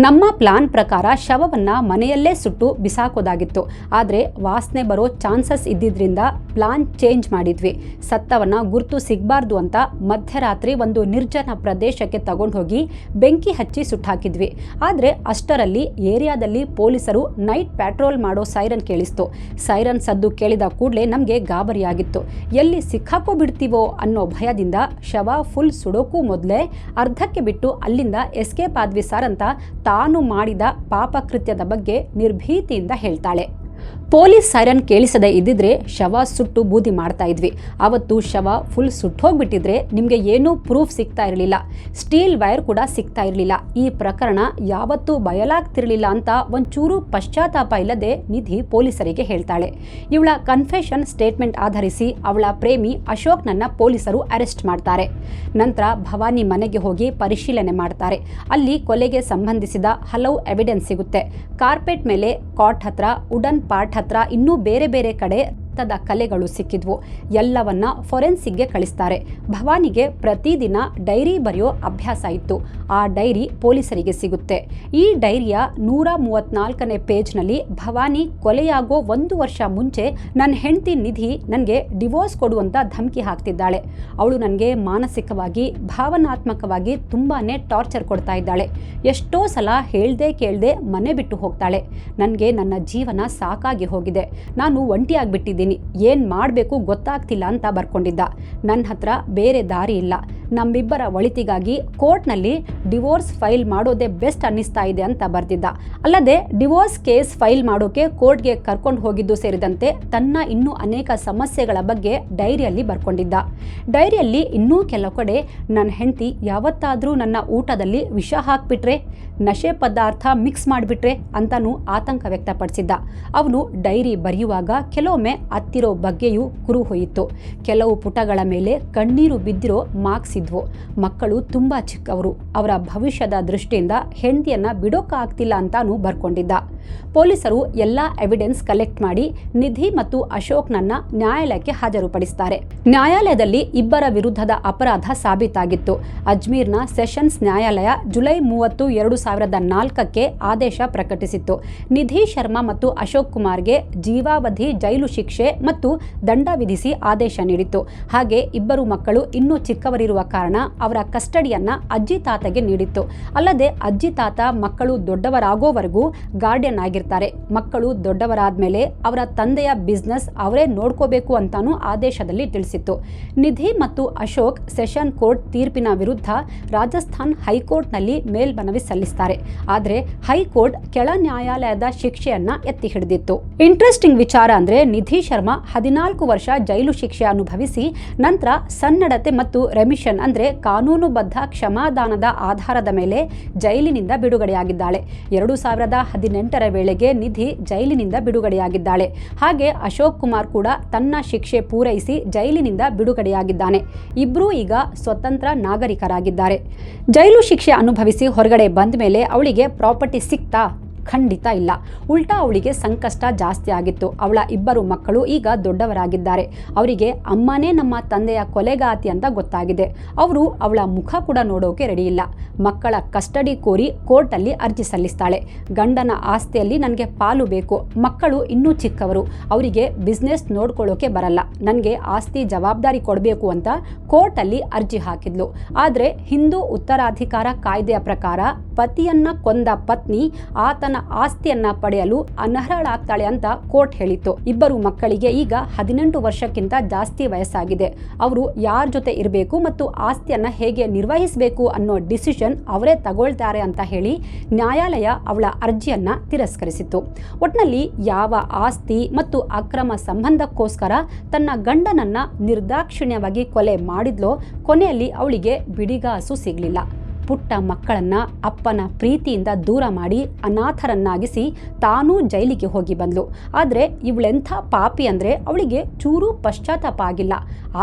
S1: ನಮ್ಮ ಪ್ಲಾನ್ ಪ್ರಕಾರ ಶವವನ್ನ ಮನೆಯಲ್ಲೇ ಸುಟ್ಟು ಬಿಸಾಕೋದಾಗಿತ್ತು. ಆದ್ರೆ ವಾಸನೆ ಬರೋ ಚಾನ್ಸಸ್ ಇದ್ದಿದ್ರಿಂದ ಪ್ಲಾನ್ ಚೇಂಜ್ ಮಾಡಿದ್ವಿ. ಸತ್ತವನ್ನ ಗುರ್ತು ಸಿಗಬಾರ್ದು ಅಂತ ಮಧ್ಯರಾತ್ರಿ ಒಂದು ನಿರ್ಜನ ಪ್ರದೇಶಕ್ಕೆ ತಗೊಂಡು ಹೋಗಿ ಬೆಂಕಿ ಹಚ್ಚಿ ಸುಟ್ಟಾಕಿದ್ವಿ. ಆದರೆ ಅಷ್ಟರಲ್ಲಿ ಏರಿಯಾದಲ್ಲಿ ಪೊಲೀಸರು ನೈಟ್ ಪ್ಯಾಟ್ರೋಲ್ ಮಾಡೋ ಸೈರನ್ ಕೇಳಿಸ್ತು. ಸೈರನ್ ಸದ್ದು ಕೇಳಿದ ಕೂಡಲೇ ನಮಗೆ ಗಾಬರಿಯಾಗಿತ್ತು. ಎಲ್ಲಿ ಸಿಕ್ಕಾಕೋಬಿಡ್ತೀವೋ ಅನ್ನೋ ಭಯದಿಂದ ಶವ ಫುಲ್ ಸುಡೋಕ್ಕೂ ಮೊದಲೇ ಅರ್ಧಕ್ಕೆ ಬಿಟ್ಟು ಅಲ್ಲಿಂದ ಎಸ್ಕೇಪ್ ಆದ್ವಿ ಸರ್ ಅಂತ ತಾನು ಮಾಡಿದ ಪಾಪಕೃತ್ಯದ ಬಗ್ಗೆ ನಿರ್ಭೀತಿಯಿಂದ ಹೇಳ್ತಾಳೆ. ಪೊಲೀಸ್ ಸೈರನ್ ಕೇಳಿಸದೇ ಇದ್ದಿದ್ರೆ ಶವ ಸುಟ್ಟು ಬೂದಿ ಮಾಡ್ತಾ ಇದ್ವಿ. ಅವತ್ತು ಶವ ಫುಲ್ ಸುಟ್ಟೋಗ್ಬಿಟ್ಟಿದ್ರೆ ನಿಮಗೆ ಏನೂ ಪ್ರೂಫ್ ಸಿಗ್ತಾ ಇರಲಿಲ್ಲ. ಸ್ಟೀಲ್ ವೈರ್ ಕೂಡ ಸಿಗ್ತಾ ಇರಲಿಲ್ಲ. ಈ ಪ್ರಕರಣ ಯಾವತ್ತೂ ಬಯಲಾಗ್ತಿರ್ಲಿಲ್ಲ ಅಂತ ಒಂಚೂರು ಪಶ್ಚಾತ್ತಾಪ ಇಲ್ಲದೆ ನಿಧಿ ಪೊಲೀಸರಿಗೆ ಹೇಳ್ತಾಳೆ. ಇವಳ ಕನ್ಫೆಷನ್ ಸ್ಟೇಟ್ಮೆಂಟ್ ಆಧರಿಸಿ ಅವಳ ಪ್ರೇಮಿ ಅಶೋಕ್ನನ್ನ ಪೊಲೀಸರು ಅರೆಸ್ಟ್ ಮಾಡ್ತಾರೆ. ನಂತರ ಭವಾನಿ ಮನೆಗೆ ಹೋಗಿ ಪರಿಶೀಲನೆ ಮಾಡ್ತಾರೆ. ಅಲ್ಲಿ ಕೊಲೆಗೆ ಸಂಬಂಧಿಸಿದ ಹಲವು ಎವಿಡೆನ್ಸ್ ಸಿಗುತ್ತೆ. ಕಾರ್ಪೆಟ್ ಮೇಲೆ, ಕಾಟ್ ಹತ್ರ, ವುಡನ್ ಪಾರ್ಟ್ ಹತ್ರ ಇನ್ನೂ ಬೇರೆ ಬೇರೆ ಕಡೆ ರಕ್ತದ ಕಲೆಗಳು ಸಿಕ್ಕಿದ್ವು. ಎಲ್ಲವನ್ನ ಫೊರೆನ್ಸಿಕ್ಗೆ ಕಳಿಸ್ತಾರೆ. ಭವಾನಿಗೆ ಪ್ರತಿದಿನ ಡೈರಿ ಬರೆಯೋ ಅಭ್ಯಾಸ ಇತ್ತು. ಆ ಡೈರಿ ಪೊಲೀಸರಿಗೆ ಸಿಗುತ್ತೆ. ಈ ಡೈರಿಯ 134ನೇ ಪೇಜ್ನಲ್ಲಿ ಭವಾನಿ ಕೊಲೆಯಾಗೋ 1 ವರ್ಷ ಮುಂಚೆ ನನ್ನ ಹೆಂಡತಿ ನಿಧಿ ನನಗೆ ಡಿವೋರ್ಸ್ ಕೊಡುವಂತ ಧಮಕಿ ಹಾಕ್ತಿದ್ದಾಳೆ. ಅವಳು ನನಗೆ ಮಾನಸಿಕವಾಗಿ, ಭಾವನಾತ್ಮಕವಾಗಿ ತುಂಬಾನೇ ಟಾರ್ಚರ್ ಕೊಡ್ತಾ ಇದ್ದಾಳೆ. ಎಷ್ಟೋ ಸಲ ಹೇಳ್ದೆ ಕೇಳ್ದೆ ಮನೆ ಬಿಟ್ಟು ಹೋಗ್ತಾಳೆ. ನನಗೆ ನನ್ನ ಜೀವನ ಸಾಕಾಗಿ ಹೋಗಿದೆ. ನಾನು ಒಂಟಿಯಾಗ್ಬಿಟ್ಟಿದ್ದೀನಿ. ಏನ್ ಮಾಡಬೇಕು ಗೊತ್ತಾಗ್ತಿಲ್ಲ ಅಂತ ಬರ್ಕೊಂಡಿದ್ದ. ನನ್ನ ಹತ್ರ ಬೇರೆ ದಾರಿ ಇಲ್ಲ. ನಮ್ಮಿಬ್ಬರ ಒಳಿತಿಗಾಗಿ ಕೋರ್ಟ್ನಲ್ಲಿ ಡಿವೋರ್ಸ್ ಫೈಲ್ ಮಾಡೋದೇ ಬೆಸ್ಟ್ ಅನ್ನಿಸ್ತಾ ಇದೆ ಅಂತ ಬರ್ದಿದ್ದ. ಅಲ್ಲದೆ ಡಿವೋರ್ಸ್ ಕೇಸ್ ಫೈಲ್ ಮಾಡೋಕೆ ಕೋರ್ಟ್ಗೆ ಕರ್ಕೊಂಡು ಹೋಗಿದ್ದು ಸೇರಿದಂತೆ ತನ್ನ ಇನ್ನೂ ಅನೇಕ ಸಮಸ್ಯೆಗಳ ಬಗ್ಗೆ ಡೈರಿಯಲ್ಲಿ ಬರ್ಕೊಂಡಿದ್ದ. ಡೈರಿಯಲ್ಲಿ ಇನ್ನೂ ಕೆಲವು ಕಡೆ ನನ್ನ ಹೆಂಡತಿ ಯಾವತ್ತಾದರೂ ನನ್ನ ಊಟದಲ್ಲಿ ವಿಷ ಹಾಕ್ಬಿಟ್ರೆ, ನಶೆ ಪದಾರ್ಥ ಮಿಕ್ಸ್ ಮಾಡಿಬಿಟ್ರೆ ಅಂತಾನೂ ಆತಂಕ ವ್ಯಕ್ತಪಡಿಸಿದ್ದ. ಅವನು ಡೈರಿ ಬರೆಯುವಾಗ ಕೆಲವೊಮ್ಮೆ ಅತ್ತಿರೋ ಬಗ್ಗೆಯೂ ಕುರು ಹೋಯಿತು. ಕೆಲವು ಪುಟಗಳ ಮೇಲೆ ಕಣ್ಣೀರು ಬಿದ್ದಿರೋ ಮಾರ್ಕ್ಸ್ ಇದ್ವು. ಮಕ್ಕಳು ತುಂಬಾ ಚಿಕ್ಕವರು. ಅವರ ಭವಿಷ್ಯದ ದೃಷ್ಟಿಯಿಂದ ಹೆಂಡತಿಯನ್ನ ಬಿಡೋಕ್ಕಾಗ್ತಿಲ್ಲ ಅಂತಾನೂ ಬರ್ಕೊಂಡಿದ್ದ. ಪೊಲೀಸರು ಎಲ್ಲ ಎವಿಡೆನ್ಸ್ ಕಲೆಕ್ಟ್ ಮಾಡಿ ನಿಧಿ ಮತ್ತು ಅಶೋಕ್ನನ್ನ ನ್ಯಾಯಾಲಯಕ್ಕೆ ಹಾಜರುಪಡಿಸ್ತಾರೆ. ನ್ಯಾಯಾಲಯದಲ್ಲಿ ಇಬ್ಬರ ವಿರುದ್ಧದ ಅಪರಾಧ ಸಾಬೀತಾಗಿತ್ತು. ಅಜ್ಮೀರ್ನ ಸೆಷನ್ಸ್ ನ್ಯಾಯಾಲಯ ಜುಲೈ 30, 2004ಕ್ಕೆ ಆದೇಶ ಪ್ರಕಟಿಸಿತ್ತು. ನಿಧಿ ಶರ್ಮಾ ಮತ್ತು ಅಶೋಕ್ ಕುಮಾರ್ಗೆ ಜೀವಾವಧಿ ಜೈಲು ಶಿಕ್ಷೆ ಮತ್ತು ದಂಡ ವಿಧಿಸಿ ಆದೇಶ ನೀಡಿತ್ತು. ಹಾಗೆ ಇಬ್ಬರು ಮಕ್ಕಳು ಇನ್ನೂ ಚಿಕ್ಕವರಿರುವ ಕಾರಣ ಅವರ ಕಸ್ಟಡಿಯನ್ನ ಅಜ್ಜಿ ತಾತಗೆ ನೀಡಿತ್ತು. ಅಲ್ಲದೆ ಅಜ್ಜಿ ತಾತ ಮಕ್ಕಳು ದೊಡ್ಡವರಾಗೋವರೆಗೂ ಗಾರ್ಡಿಯನ್ ಆಗಿರ್ತಾರೆ. ಮಕ್ಕಳು ದೊಡ್ಡವರಾದ್ಮೇಲೆ ಅವರ ತಂದೆಯ ಬಿಸ್ನೆಸ್ ಅವರೇ ನೋಡ್ಕೋಬೇಕು ಅಂತಾನೂ ಆದೇಶದಲ್ಲಿ ತಿಳಿಸಿತ್ತು. ನಿಧಿ ಮತ್ತು ಅಶೋಕ್ ಸೆಷನ್ ಕೋರ್ಟ್ ತೀರ್ಪಿನ ವಿರುದ್ಧ ರಾಜಸ್ಥಾನ್ ಹೈಕೋರ್ಟ್ನಲ್ಲಿ ಮೇಲ್ಮನವಿ ಸಲ್ಲಿಸ್ತಾರೆ. ಆದರೆ ಹೈಕೋರ್ಟ್ ಕೆಳ ನ್ಯಾಯಾಲಯದ ಶಿಕ್ಷೆಯನ್ನ ಎತ್ತಿ ಹಿಡಿದಿತ್ತು. ಇಂಟ್ರೆಸ್ಟಿಂಗ್ ವಿಚಾರ ಅಂದ್ರೆ ನಿಧಿ ಶರ್ಮಾ 14 ವರ್ಷ ಜೈಲು ಶಿಕ್ಷೆ ಅನುಭವಿಸಿ ನಂತರ ಸನ್ನಡತೆ ಮತ್ತು ರೆಮಿಷನ್ ಅಂದ್ರೆ ಕಾನೂನುಬದ್ಧ ಕ್ಷಮಾದಾನದ ಆಧಾರದ ಮೇಲೆ ಜೈಲಿನಿಂದ ಬಿಡುಗಡೆಯಾಗಿದ್ದಾಳೆ. 2018ರ ವೇಳೆಗೆ ನಿಧಿ ಜೈಲಿನಿಂದ ಬಿಡುಗಡೆಯಾಗಿದ್ದಾಳೆ. ಹಾಗೆ ಅಶೋಕ್ ಕುಮಾರ್ ಕೂಡ ತನ್ನ ಶಿಕ್ಷೆ ಪೂರೈಸಿ ಜೈಲಿನಿಂದ ಬಿಡುಗಡೆಯಾಗಿದ್ದಾನೆ. ಇಬ್ಬರೂ ಈಗ ಸ್ವತಂತ್ರ ನಾಗರಿಕರಾಗಿದ್ದಾರೆ. ಜೈಲು ಶಿಕ್ಷೆ ಅನುಭವಿಸಿ ಹೊರಗಡೆ ಬಂದ ಮೇಲೆ ಅವಳಿಗೆ ಪ್ರಾಪರ್ಟಿ ಸಿಕ್ತಾ? ಖಂಡಿತ ಇಲ್ಲ. ಉಲ್ಟಾ ಅವಳಿಗೆ ಸಂಕಷ್ಟ ಜಾಸ್ತಿ ಆಗಿತ್ತು. ಅವಳ ಇಬ್ಬರು ಮಕ್ಕಳು ಈಗ ದೊಡ್ಡವರಾಗಿದ್ದಾರೆ. ಅವರಿಗೆ ಅಮ್ಮನೇ ನಮ್ಮ ತಂದೆಯ ಕೊಲೆಗಾತಿ ಅಂತ ಗೊತ್ತಾಗಿದೆ. ಅವರು ಅವಳ ಮುಖ ಕೂಡ ನೋಡೋಕೆ ರೆಡಿ ಇಲ್ಲ. ಮಕ್ಕಳ ಕಸ್ಟಡಿ ಕೋರಿ ಕೋರ್ಟಲ್ಲಿ ಅರ್ಜಿ ಸಲ್ಲಿಸ್ತಾಳೆ. ಗಂಡನ ಆಸ್ತಿಯಲ್ಲಿ ನನಗೆ ಪಾಲು ಬೇಕು. ಮಕ್ಕಳು ಇನ್ನೂ ಚಿಕ್ಕವರು. ಅವರಿಗೆ ಬಿಸ್ನೆಸ್ ನೋಡ್ಕೊಳ್ಳೋಕೆ ಬರಲ್ಲ. ನನಗೆ ಆಸ್ತಿ ಜವಾಬ್ದಾರಿ ಕೊಡಬೇಕು ಅಂತ ಕೋರ್ಟಲ್ಲಿ ಅರ್ಜಿ ಹಾಕಿದ್ಲು. ಆದರೆ ಹಿಂದೂ ಉತ್ತರಾಧಿಕಾರ ಕಾಯ್ದೆಯ ಪ್ರಕಾರ ಪತಿಯನ್ನ ಕೊಂದ ಪತ್ನಿ ಆತನ ಆಸ್ತಿಯನ್ನ ಪಡೆಯಲು ಅನರ್ಹಳಾಗ್ತಾಳೆ ಅಂತ ಕೋರ್ಟ್ ಹೇಳಿತ್ತು. ಇಬ್ಬರು ಮಕ್ಕಳಿಗೆ ಈಗ 18 ವರ್ಷಕ್ಕಿಂತ ಜಾಸ್ತಿ ವಯಸ್ಸಾಗಿದೆ. ಅವರು ಯಾರ ಜೊತೆ ಇರಬೇಕು ಮತ್ತು ಆಸ್ತಿಯನ್ನ ಹೇಗೆ ನಿರ್ವಹಿಸಬೇಕು ಅನ್ನೋ ಡಿಸಿಷನ್ ಅವರೇ ತಗೊಳ್ತಾರೆ ಅಂತ ಹೇಳಿ ನ್ಯಾಯಾಲಯ ಅವಳ ಅರ್ಜಿಯನ್ನ ತಿರಸ್ಕರಿಸಿತ್ತು. ಒಟ್ನಲ್ಲಿ ಯಾವ ಆಸ್ತಿ ಮತ್ತು ಅಕ್ರಮ ಸಂಬಂಧಕ್ಕೋಸ್ಕರ ತನ್ನ ಗಂಡನನ್ನ ನಿರ್ದಾಕ್ಷಿಣ್ಯವಾಗಿ ಕೊಲೆ ಮಾಡಿದ್ಲೋ ಕೊನೆಯಲ್ಲಿ ಅವಳಿಗೆ ಬಿಡಿಗಾಸು ಸಿಗಲಿಲ್ಲ. ಪುಟ್ಟ ಮಕ್ಕಳನ್ನ ಅಪ್ಪನ ಪ್ರೀತಿಯಿಂದ ದೂರ ಮಾಡಿ ಅನಾಥರನ್ನಾಗಿಸಿ ತಾನೂ ಜೈಲಿಗೆ ಹೋಗಿ ಬಂದ್ಲು. ಆದರೆ ಇವಳೆಂಥ ಪಾಪಿ ಅಂದರೆ ಅವಳಿಗೆ ಚೂರು ಪಶ್ಚಾತ್ತಾಪ ಆಗಿಲ್ಲ.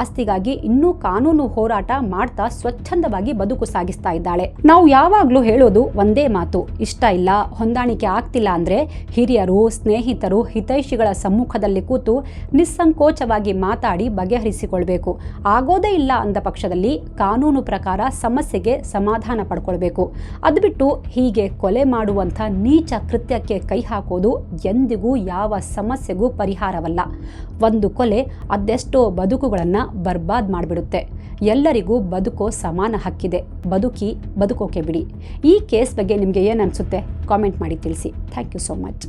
S1: ಆಸ್ತಿಗಾಗಿ ಇನ್ನೂ ಕಾನೂನು ಹೋರಾಟ ಮಾಡ್ತಾ ಸ್ವಚ್ಛಂದವಾಗಿ ಬದುಕು ಸಾಗಿಸ್ತಾ ಇದ್ದಾಳೆ. ನಾವು ಯಾವಾಗಲೂ ಹೇಳೋದು ಒಂದೇ ಮಾತು, ಇಷ್ಟ ಇಲ್ಲ, ಹೊಂದಾಣಿಕೆ ಆಗ್ತಿಲ್ಲ ಅಂದರೆ ಹಿರಿಯರು, ಸ್ನೇಹಿತರು, ಹಿತೈಷಿಗಳ ಸಮ್ಮುಖದಲ್ಲಿ ಕೂತು ನಿಸ್ಸಂಕೋಚವಾಗಿ ಮಾತಾಡಿ ಬಗೆಹರಿಸಿಕೊಳ್ಬೇಕು. ಆಗೋದೇ ಇಲ್ಲ ಅಂದ ಪಕ್ಷದಲ್ಲಿ ಕಾನೂನು ಪ್ರಕಾರ ಸಮಸ್ಯೆಗೆ ಸಮಾಧಾನ ಪಡ್ಕೊಳ್ಬೇಕು. ಅದು ಬಿಟ್ಟು ಹೀಗೆ ಕೊಲೆ ಮಾಡುವಂಥ ನೀಚ ಕೃತ್ಯಕ್ಕೆ ಕೈ ಹಾಕೋದು ಎಂದಿಗೂ ಯಾವ ಸಮಸ್ಯೆಗೂ ಪರಿಹಾರವಲ್ಲ. ಒಂದು ಕೊಲೆ ಅದೆಷ್ಟೋ ಬದುಕುಗಳನ್ನು ಬರ್ಬಾದ್ ಮಾಡಿಬಿಡುತ್ತೆ. ಎಲ್ಲರಿಗೂ ಬದುಕೋ ಸಮಾನ ಹಕ್ಕಿದೆ. ಬದುಕೋಕೆ ಬಿಡಿ. ಈ ಕೇಸ್ ಬಗ್ಗೆ ನಿಮಗೆ ಏನು ಅನಿಸುತ್ತೆ ಕಾಮೆಂಟ್ ಮಾಡಿ ತಿಳಿಸಿ. Thank you so much.